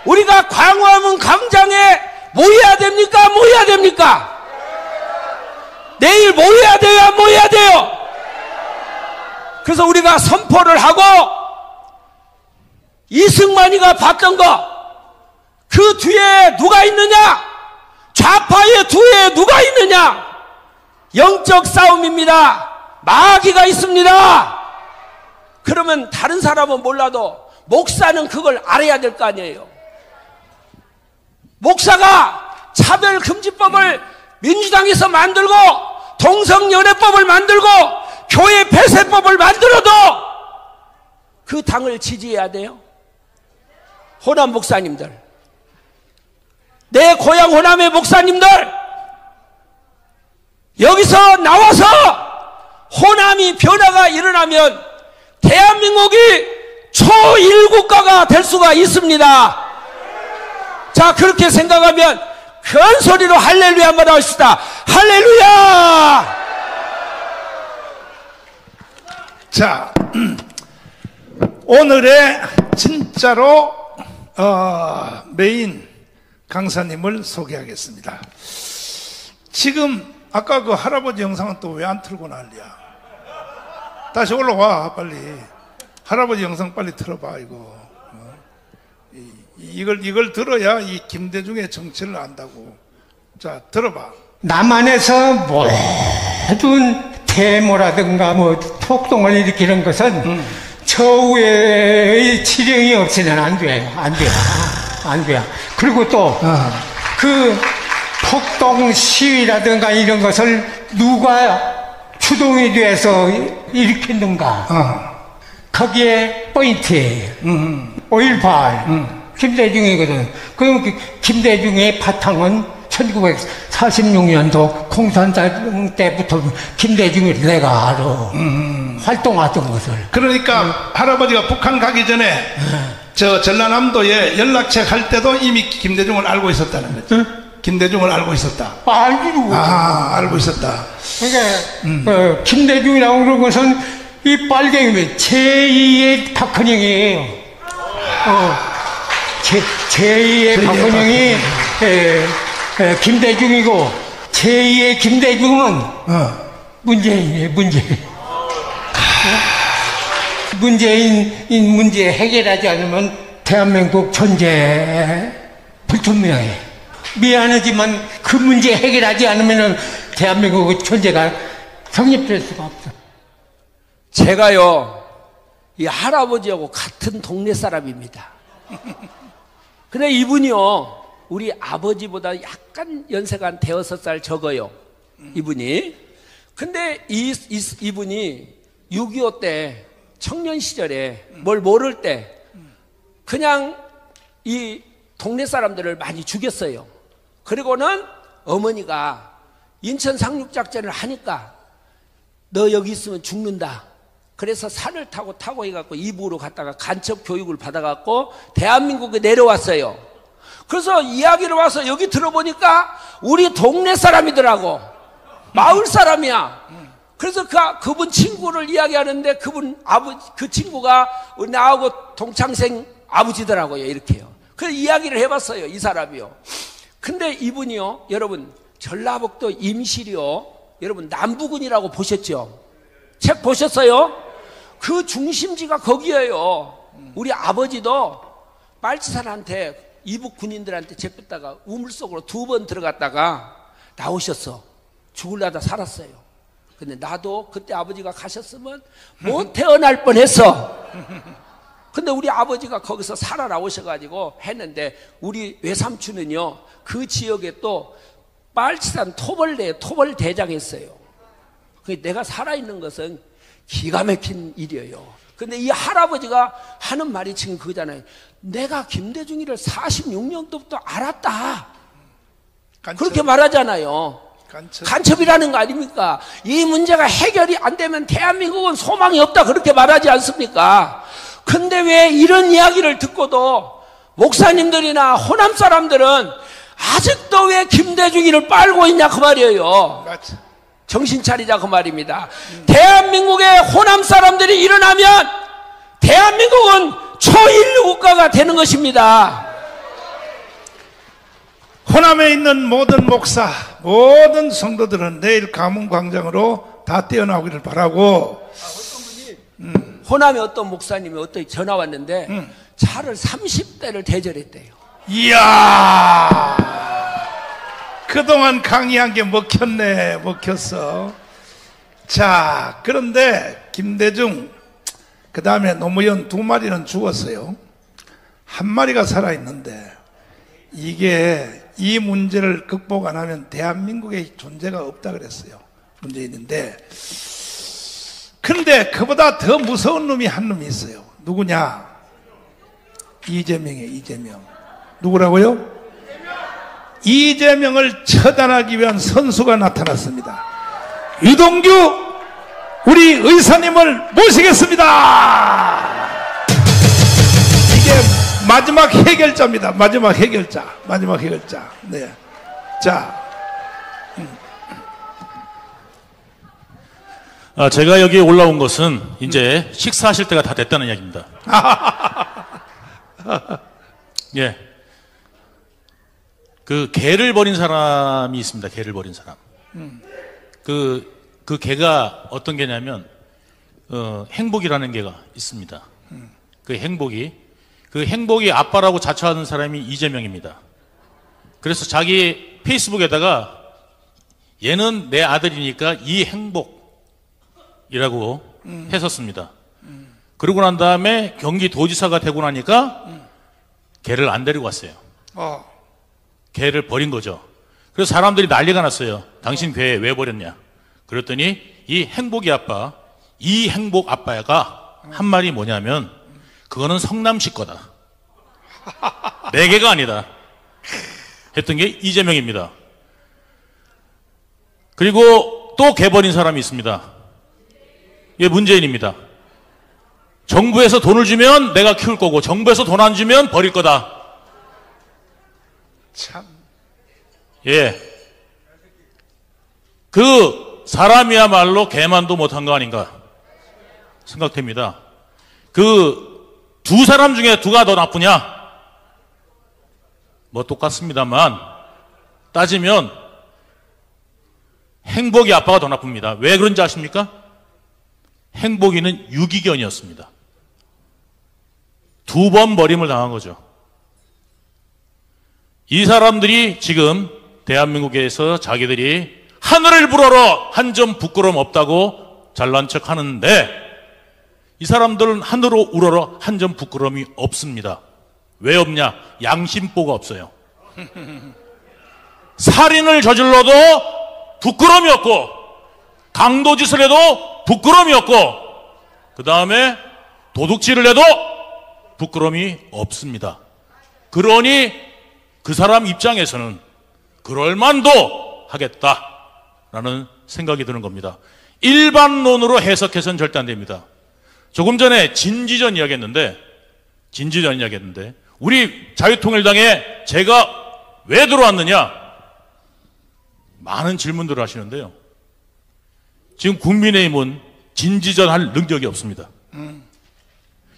우리가 광화문 광장에 모여야 됩니까? 모여야 됩니까? 내일 모여야 돼요? 안 모여야 돼요? 그래서 우리가 선포를 하고, 이승만이가 봤던 거, 그 뒤에 누가 있느냐? 좌파의 뒤에 누가 있느냐? 영적 싸움입니다. 마귀가 있습니다. 그러면 다른 사람은 몰라도 목사는 그걸 알아야 될 거 아니에요. 목사가 차별금지법을 민주당에서 만들고 동성연애법을 만들고 교회 폐쇄법을 만들어도 그 당을 지지해야 돼요? 호남 목사님들, 내 고향 호남의 목사님들, 여기서 나와서 호남이 변화가 일어나면 대한민국이 초일국가가 될 수가 있습니다. 자, 그렇게 생각하면 큰 소리로 할렐루야 한번 하십시다. 할렐루야! 자, 오늘의 진짜로 메인 강사님을 소개하겠습니다. 지금 아까 그 할아버지 영상은 또 왜 안 틀고 난리야? 다시 올라와 빨리. 할아버지 영상 빨리 틀어봐 이거. 이걸 들어야 이 김대중의 정치를 안다고. 자, 들어봐. 남한에서 모든 태모라든가 뭐 폭동을 일으키는 것은 저우의 지령이 없이는 안 돼요. 안 돼요. 그리고 또 그 폭동 시위라든가 이런 것을 누가 주동이 돼서 일으켰는가. 거기에 포인트예요. 5.18 김대중이거든. 그럼 그 김대중의 바탕은 1946년도 공산당 때부터 김대중을 내가 알아. 활동하던 것을. 그러니까 할아버지가 북한 가기 전에 저 전라남도에 연락책 할 때도 이미 김대중을 알고 있었다는 거죠. 김대중을 알고 있었다. 알고. 알고 있었다. 그러니까 김대중이라고 그런 것은 이 빨갱이 제2의 박헌영이에요. 제2의 박헌영이 김대중이고 제2의 김대중은 문재인이에요. 문재인 문제 해결하지 않으면 대한민국 존재 불투명해. 미안하지만 그 문제 해결하지 않으면 대한민국의 존재가 성립될 수가 없어. 제가요, 이 할아버지하고 같은 동네 사람입니다. 근데 이분이요, 우리 아버지보다 약간 연세가 한 5살 적어요. 이분이. 근데 이분이 6.25 때 청년 시절에 뭘 모를 때 그냥 이 동네 사람들을 많이 죽였어요. 그리고는 어머니가 인천 상륙작전을 하니까 너 여기 있으면 죽는다. 그래서 산을 타고 해갖고 이북으로 갔다가 간첩 교육을 받아갖고 대한민국에 내려왔어요. 그래서 이야기를 와서 여기 들어보니까 우리 동네 사람이더라고. 마을 사람이야. 그래서 그분 친구를 이야기하는데 그 친구가 나하고 동창생 아버지더라고요. 이렇게요. 그래서 이야기를 해봤어요. 이 사람이요. 근데 이분이요, 여러분, 전라북도 임실이요, 여러분, 남부군이라고 보셨죠? 책 보셨어요? 그 중심지가 거기에요. 우리 아버지도 빨치산한테, 이북 군인들한테 잡혔다가 우물 속으로 2번 들어갔다가 나오셨어. 죽으려다 살았어요. 근데 나도 그때 아버지가 가셨으면 못 태어날 뻔했어. 근데 우리 아버지가 거기서 살아 나오셔가지고 했는데, 우리 외삼촌은요, 그 지역에 또 빨치산 토벌 대장했어요. 내가 살아있는 것은 기가 막힌 일이에요. 근데 이 할아버지가 하는 말이 지금 그거잖아요. 내가 김대중이를 46년도부터 알았다. 그렇게 말하잖아요. 간첩이라는 거 아닙니까? 이 문제가 해결이 안 되면 대한민국은 소망이 없다. 그렇게 말하지 않습니까? 근데 왜 이런 이야기를 듣고도 목사님들이나 호남 사람들은 아직도 왜 김대중이를 빨고 있냐 그 말이에요. 정신 차리자 그 말입니다. 대한민국의 호남 사람들이 일어나면 대한민국은 초인류 국가가 되는 것입니다. 호남에 있는 모든 목사, 모든 성도들은 내일 가문광장으로 다 뛰어나오기를 바라고. 호남에 어떤 목사님이 어떤 전화 왔는데 차를 30대를 대절했대요. 이야, 그동안 강의한 게 먹혔어. 자, 그런데 김대중, 그 다음에 노무현 2마리는 죽었어요. 1마리가 살아있는데, 이 문제를 극복 안 하면 대한민국의 존재가 없다 그랬어요. 문제있는데, 근데 그보다 더 무서운 놈이 한 놈이 있어요. 누구냐? 이재명이에요. 이재명. 누구라고요? 이재명을 처단하기 위한 선수가 나타났습니다. 유동규 우리 의사님을 모시겠습니다. 이게 마지막 해결자입니다. 마지막 해결자. 마지막 해결자. 네. 자. 제가 여기에 올라온 것은 이제 식사하실 때가 다 됐다는 이야기입니다. 예. 그 개를 버린 사람이 있습니다. 개를 버린 사람. 그 개가 어떤 개냐면 행복이라는 개가 있습니다. 그 행복이 아빠라고 자처하는 사람이 이재명입니다. 그래서 자기 페이스북에다가 얘는 내 아들이니까 이행복이라고 했었습니다. 그러고 난 다음에 경기도지사가 되고 나니까 개를 안 데리고 왔어요. 개를 버린 거죠. 그래서 사람들이 난리가 났어요. 당신 개 왜 버렸냐? 그랬더니 이 행복이 아빠, 이 행복 아빠가 한 말이 뭐냐면 그거는 성남시 거다. 내 개가 아니다. 했던 게 이재명입니다. 그리고 또 개 버린 사람이 있습니다. 이게 문재인입니다. 정부에서 돈을 주면 내가 키울 거고 정부에서 돈 안 주면 버릴 거다. 참. 예. 그 사람이야말로 개만도 못한 거 아닌가 생각됩니다. 그 두 사람 중에 누가 더 나쁘냐? 뭐 똑같습니다만 따지면 행복이 아빠가 더 나쁩니다. 왜 그런지 아십니까? 행복이는 유기견이었습니다. 2번 버림을 당한 거죠. 이 사람들이 지금 대한민국에서 자기들이 하늘을 불어러 한 점 부끄러움 없다고 잘난 척 하는데 이 사람들은 하늘로 우러러 한 점 부끄러움이 없습니다. 왜 없냐? 양심보가 없어요. 살인을 저질러도 부끄러움이 없고 강도짓을 해도 부끄러움이 없고 그 다음에 도둑질을 해도 부끄러움이 없습니다. 그러니 그 사람 입장에서는 그럴만도 하겠다라는 생각이 드는 겁니다. 일반론으로 해석해서는 절대 안 됩니다. 조금 전에 진지전 이야기했는데 우리 자유통일당에 제가 왜 들어왔느냐 많은 질문들을 하시는데요. 지금 국민의힘은 진지전 할 능력이 없습니다.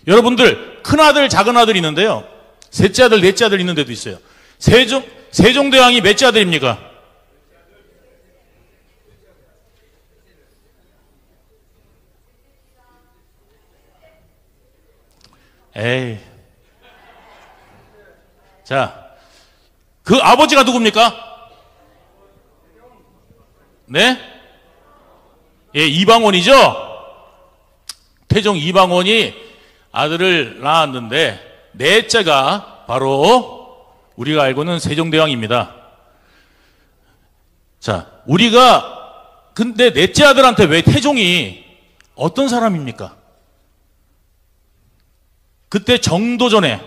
여러분들 큰아들 작은아들 있는데요. 셋째 아들 넷째 아들 있는 데도 있어요. 세종대왕이 몇째 아들입니까? 에이. 자, 그 아버지가 누굽니까? 네? 예, 이방원이죠? 태종 이방원이 아들을 낳았는데 넷째가 바로 우리가 알고는 세종대왕입니다. 자, 우리가 근데 넷째 아들한테 왜 태종이 어떤 사람입니까? 그때 정도전이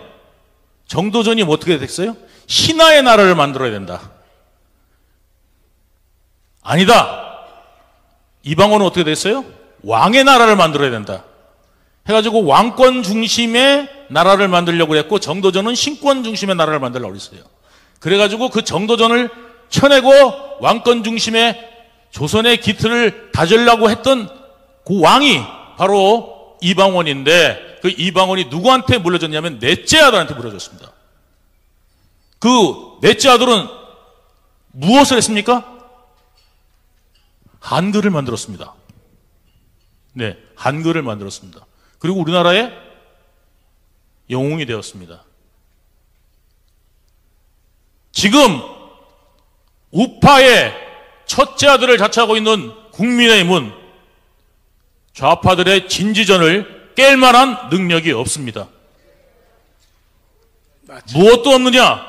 뭐 어떻게 됐어요? 신하의 나라를 만들어야 된다. 아니다. 이방원은 어떻게 됐어요? 왕의 나라를 만들어야 된다. 해가지고 왕권 중심의 나라를 만들려고 했고 정도전은 신권 중심의 나라를 만들려고 했어요. 그래가지고 그 정도전을 쳐내고 왕권 중심의 조선의 기틀을 다지려고 했던 그 왕이 바로 이방원인데 그 이방원이 누구한테 물려줬냐면 넷째 아들한테 물려줬습니다. 그 넷째 아들은 무엇을 했습니까? 한글을 만들었습니다. 네, 한글을 만들었습니다. 그리고 우리나라의 영웅이 되었습니다. 지금 우파의 첫째 아들을 자처하고 있는 국민의힘은 좌파들의 진지전을 깰 만한 능력이 없습니다. 무엇도 없느냐?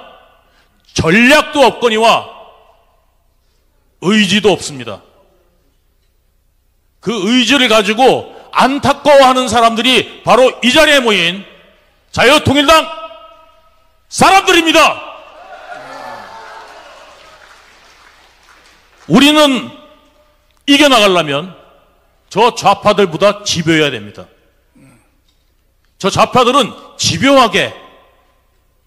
전략도 없거니와 의지도 없습니다. 그 의지를 가지고 안타까워하는 사람들이 바로 이 자리에 모인 자유통일당 사람들입니다. 우리는 이겨나가려면 저 좌파들보다 집요해야 됩니다. 저 좌파들은 집요하게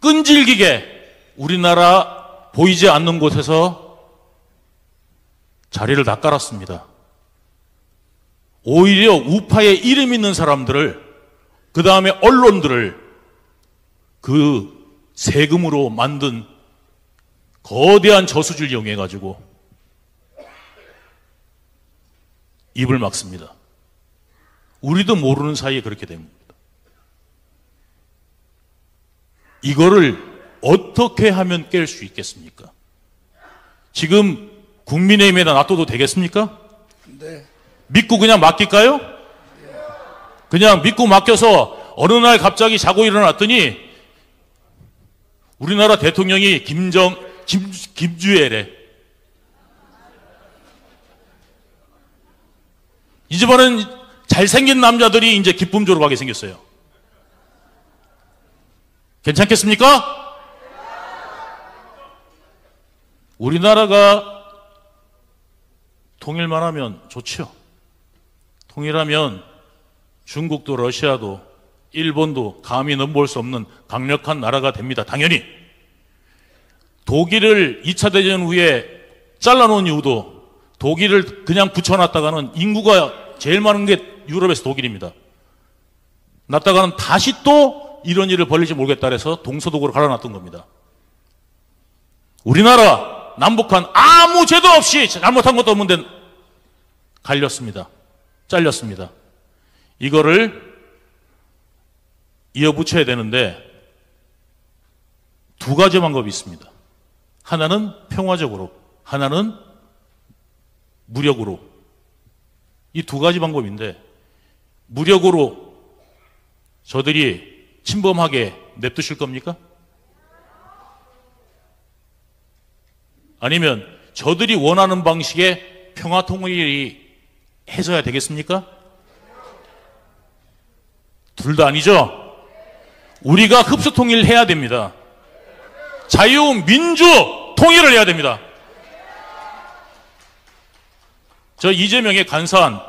끈질기게 우리나라 보이지 않는 곳에서 자리를 낚아놨습니다. 오히려 우파에 이름 있는 사람들을, 그 다음에 언론들을 그 세금으로 만든 거대한 저수지를 이용해가지고 입을 막습니다. 우리도 모르는 사이에 그렇게 됩니다. 이거를 어떻게 하면 깰 수 있겠습니까? 지금 국민의힘에다 놔둬도 되겠습니까? 네. 믿고 그냥 맡길까요? 그냥 믿고 맡겨서 어느 날 갑자기 자고 일어났더니 우리나라 대통령이 김주애래. 이제부터는 잘생긴 남자들이 이제 기쁨 졸업하게 생겼어요. 괜찮겠습니까? 우리나라가 통일만 하면 좋죠. 통일하면 중국도 러시아도 일본도 감히 넘볼 수 없는 강력한 나라가 됩니다. 당연히. 독일을 2차 대전 후에 잘라놓은 이유도 독일을 그냥 붙여놨다가는 인구가 제일 많은 게 유럽에서 독일입니다. 놨다가는 다시 또 이런 일을 벌릴지 모르겠다 해서 동서독으로 갈아놨던 겁니다. 우리나라 남북한 아무 죄도 없이 잘못한 것도 없는데 갈렸습니다. 잘렸습니다. 이거를 이어붙여야 되는데 두 가지 방법이 있습니다. 하나는 평화적으로, 하나는 무력으로. 이 두 가지 방법인데 무력으로 저들이 침범하게 냅두실 겁니까? 아니면 저들이 원하는 방식의 평화통일이 해서야 되겠습니까? 둘 다 아니죠? 우리가 흡수통일을 해야 됩니다. 자유민주 통일을 해야 됩니다. 저 이재명의 간사한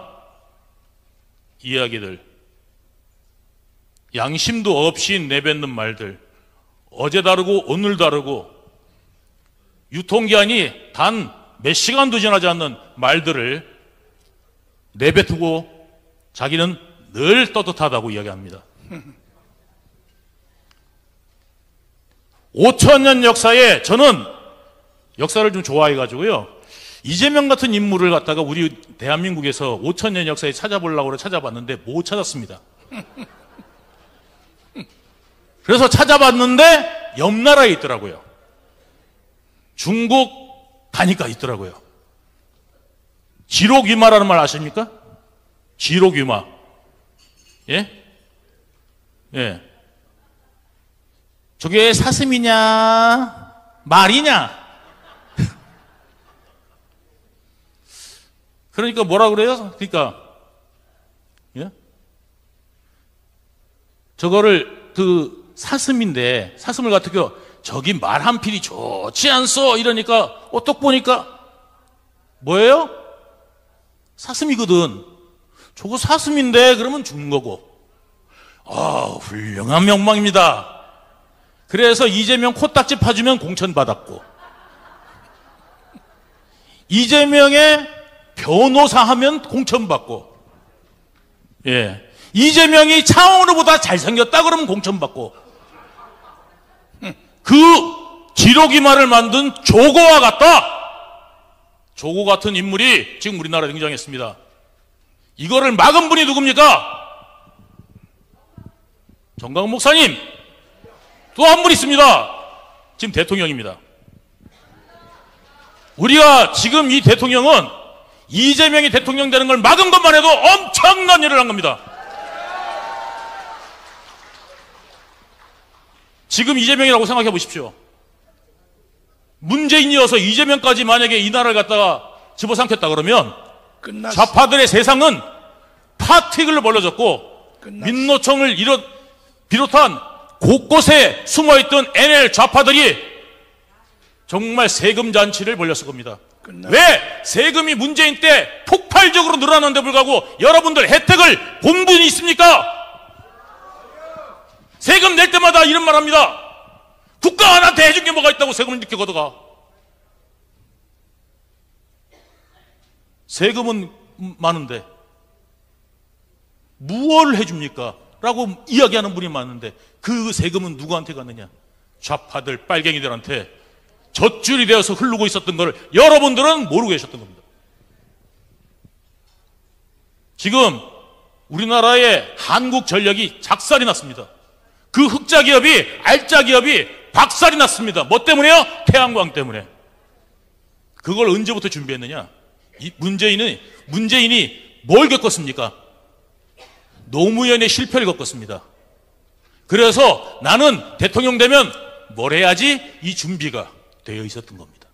이야기들, 양심도 없이 내뱉는 말들, 어제 다르고 오늘 다르고 유통기한이 단 몇 시간도 지나지 않는 말들을 내뱉고 자기는 늘 떳떳하다고 이야기합니다. 5,000년 역사에 저는 역사를 좀 좋아해가지고요. 이재명 같은 인물을 갖다가 우리 대한민국에서 5,000년 역사에 찾아보려고 찾아봤는데 못 찾았습니다. 그래서 찾아봤는데 옆 나라에 있더라고요. 중국 가니까 있더라고요. 지록위마라는 말 아십니까? 지록위마. 예? 예. 저게 사슴이냐, 말이냐? 그러니까 뭐라 그래요? 그러니까, 예? 저거를 사슴인데, 사슴을 갖다가 저기 말 한 필이 좋지 않소? 이러니까, 딱 보니까, 뭐예요? 사슴이거든. 저거 사슴인데, 그러면 죽는 거고. 훌륭한 명망입니다. 그래서 이재명 코딱지 파주면 공천받았고, 이재명의 변호사 하면 공천받고, 예. 이재명이 차은우보다 잘생겼다 그러면 공천받고, 그 지록이말을 만든 조고와 같다. 조고 같은 인물이 지금 우리나라에 등장했습니다. 이거를 막은 분이 누굽니까? 정강 목사님. 또 한 분 있습니다. 지금 대통령입니다. 우리가 지금 이 대통령은 이재명이 대통령 되는 걸 막은 것만 해도 엄청난 일을 한 겁니다. 지금 이재명이라고 생각해 보십시오. 문재인이어서 이재명까지 만약에 이 나라를 갖다가 집어삼켰다 그러면 좌파들의 세상은 파티를 벌려졌고 민노총을 비롯한 곳곳에 숨어있던 NL 좌파들이 정말 세금 잔치를 벌였을 겁니다. 왜? 세금이 문재인 때 폭발적으로 늘어났는데 불구하고 여러분들 혜택을 본 분이 있습니까? 세금 낼 때마다 이런 말 합니다. 국가가 나한테 해준 게 뭐가 있다고 세금을 이렇게 걷어가. 세금은 많은데 무엇을 해줍니까? 라고 이야기하는 분이 많은데 그 세금은 누구한테 갔느냐? 좌파들, 빨갱이들한테 젖줄이 되어서 흐르고 있었던 걸 여러분들은 모르고 계셨던 겁니다. 지금 우리나라의 한국전력이 작살이 났습니다. 그 흑자 기업이, 알짜 기업이 박살이 났습니다. 뭐 때문에요? 태양광 때문에. 그걸 언제부터 준비했느냐? 문재인이 뭘 겪었습니까? 노무현의 실패를 겪었습니다. 그래서 나는 대통령 되면 뭘 해야지? 이 준비가 되어 있었던 겁니다.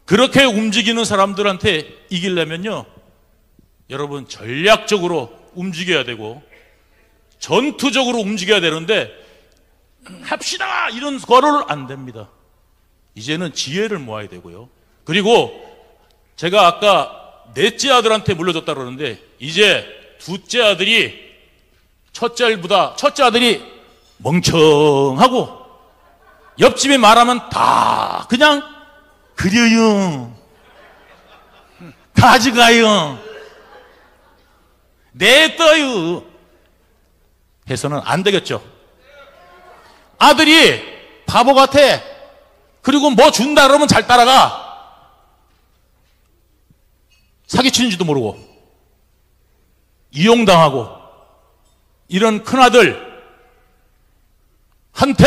그렇게 움직이는 사람들한테 이기려면요, 여러분 전략적으로 움직여야 되고 전투적으로 움직여야 되는데 합시다 이런 거를 안 됩니다. 이제는 지혜를 모아야 되고요. 그리고 제가 아까 넷째 아들한테 물려줬다 그러는데 이제 둘째 아들이 첫째 아들이 멍청하고 옆집에 말하면 다 그냥 그려요, 가져가요, 냈어요 해서는 안 되겠죠. 아들이 바보 같아. 그리고 뭐 준다 그러면 잘 따라가. 사기치는지도 모르고 이용당하고 이런 큰아들 한테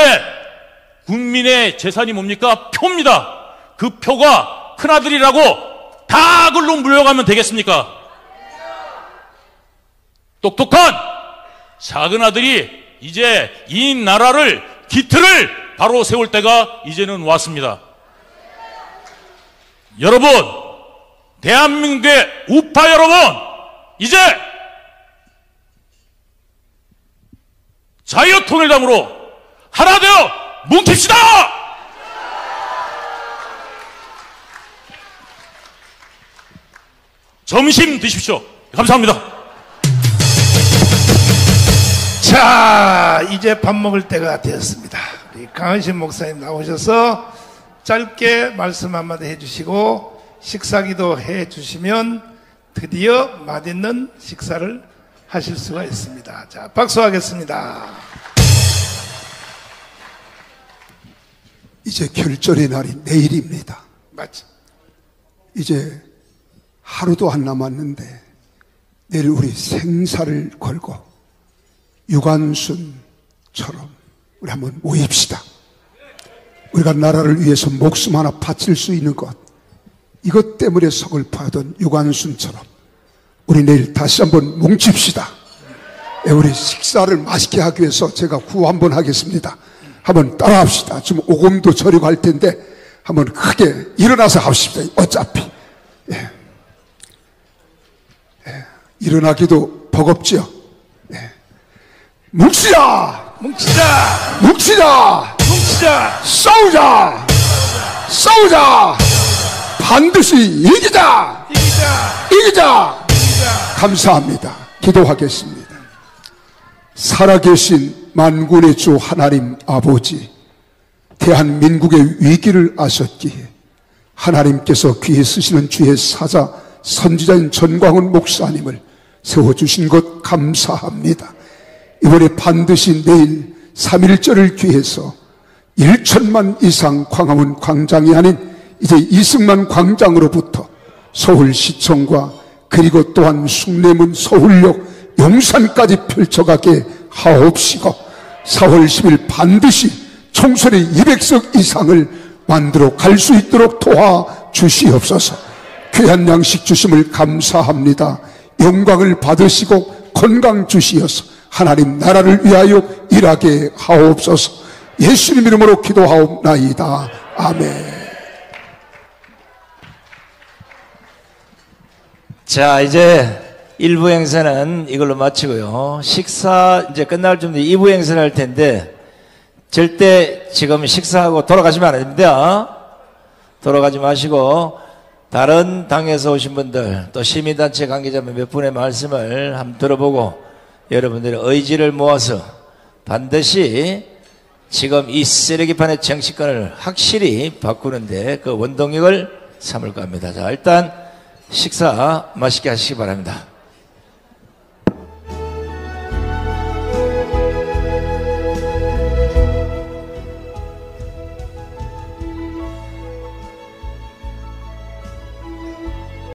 국민의 재산이 뭡니까? 표입니다. 그 표가 큰아들이라고 다 그걸로 물려가면 되겠습니까? 똑똑한 작은아들이 이제 이 나라를 기틀을 바로 세울 때가 이제는 왔습니다. 여러분, 대한민국의 우파 여러분, 이제 자유통일당으로 하나 되어 뭉칩시다! 점심 드십시오. 감사합니다. 자, 이제 밥 먹을 때가 되었습니다. 우리 강은신 목사님 나오셔서 짧게 말씀 한마디 해주시고 식사기도 해주시면 드디어 맛있는 식사를 하실 수가 있습니다. 자, 박수하겠습니다. 이제 결전의 날이 내일입니다. 맞죠? 이제 하루도 안 남았는데 내일 우리 생사를 걸고 유관순처럼 우리 한번 모입시다. 우리가 나라를 위해서 목숨 하나 바칠 수 있는 것, 이것 때문에 서글퍼하던 유관순처럼 우리 내일 다시 한번 뭉칩시다. 우리 식사를 맛있게 하기 위해서 제가 구호 한번 하겠습니다. 한번 따라합시다. 지금 오금도 저리고 할 텐데 한번 크게 일어나서 합시다. 어차피 일어나기도 버겁지요. 뭉치자! 뭉치자! 뭉치자! 뭉치자! 싸우자! 싸우자! 반드시 이기자! 이기자! 이기자! 감사합니다. 기도하겠습니다. 살아계신 만군의 주 하나님 아버지, 대한민국의 위기를 아셨기에 하나님께서 귀에 쓰시는 주의 사자 선지자인 전광훈 목사님을 세워주신 것 감사합니다. 이번에 반드시 내일 3.1절을 기해서 1천만 이상 광화문 광장이 아닌 이제 이승만 광장으로부터 서울시청과 그리고 또한 숭례문, 서울역, 용산까지 펼쳐가게 하옵시고 4월 10일 반드시 총선의 200석 이상을 만들어 갈 수 있도록 도와주시옵소서. 귀한 양식 주심을 감사합니다. 영광을 받으시고 건강 주시어서 하나님 나라를 위하여 일하게 하옵소서. 예수님 이름으로 기도하옵나이다. 아멘. 자, 이제 1부 행사는 이걸로 마치고요. 식사 이제 끝날 쯤 2부 행사를 할 텐데 절대 지금 식사하고 돌아가시면 안 됩니다. 돌아가지 마시고 다른 당에서 오신 분들 또 시민단체 관계자분 몇 분의 말씀을 한번 들어보고 여러분들의 의지를 모아서 반드시 지금 이 쓰레기판의 정치권을 확실히 바꾸는데 그 원동력을 삼을 겁니다. 자, 일단 식사 맛있게 하시기 바랍니다.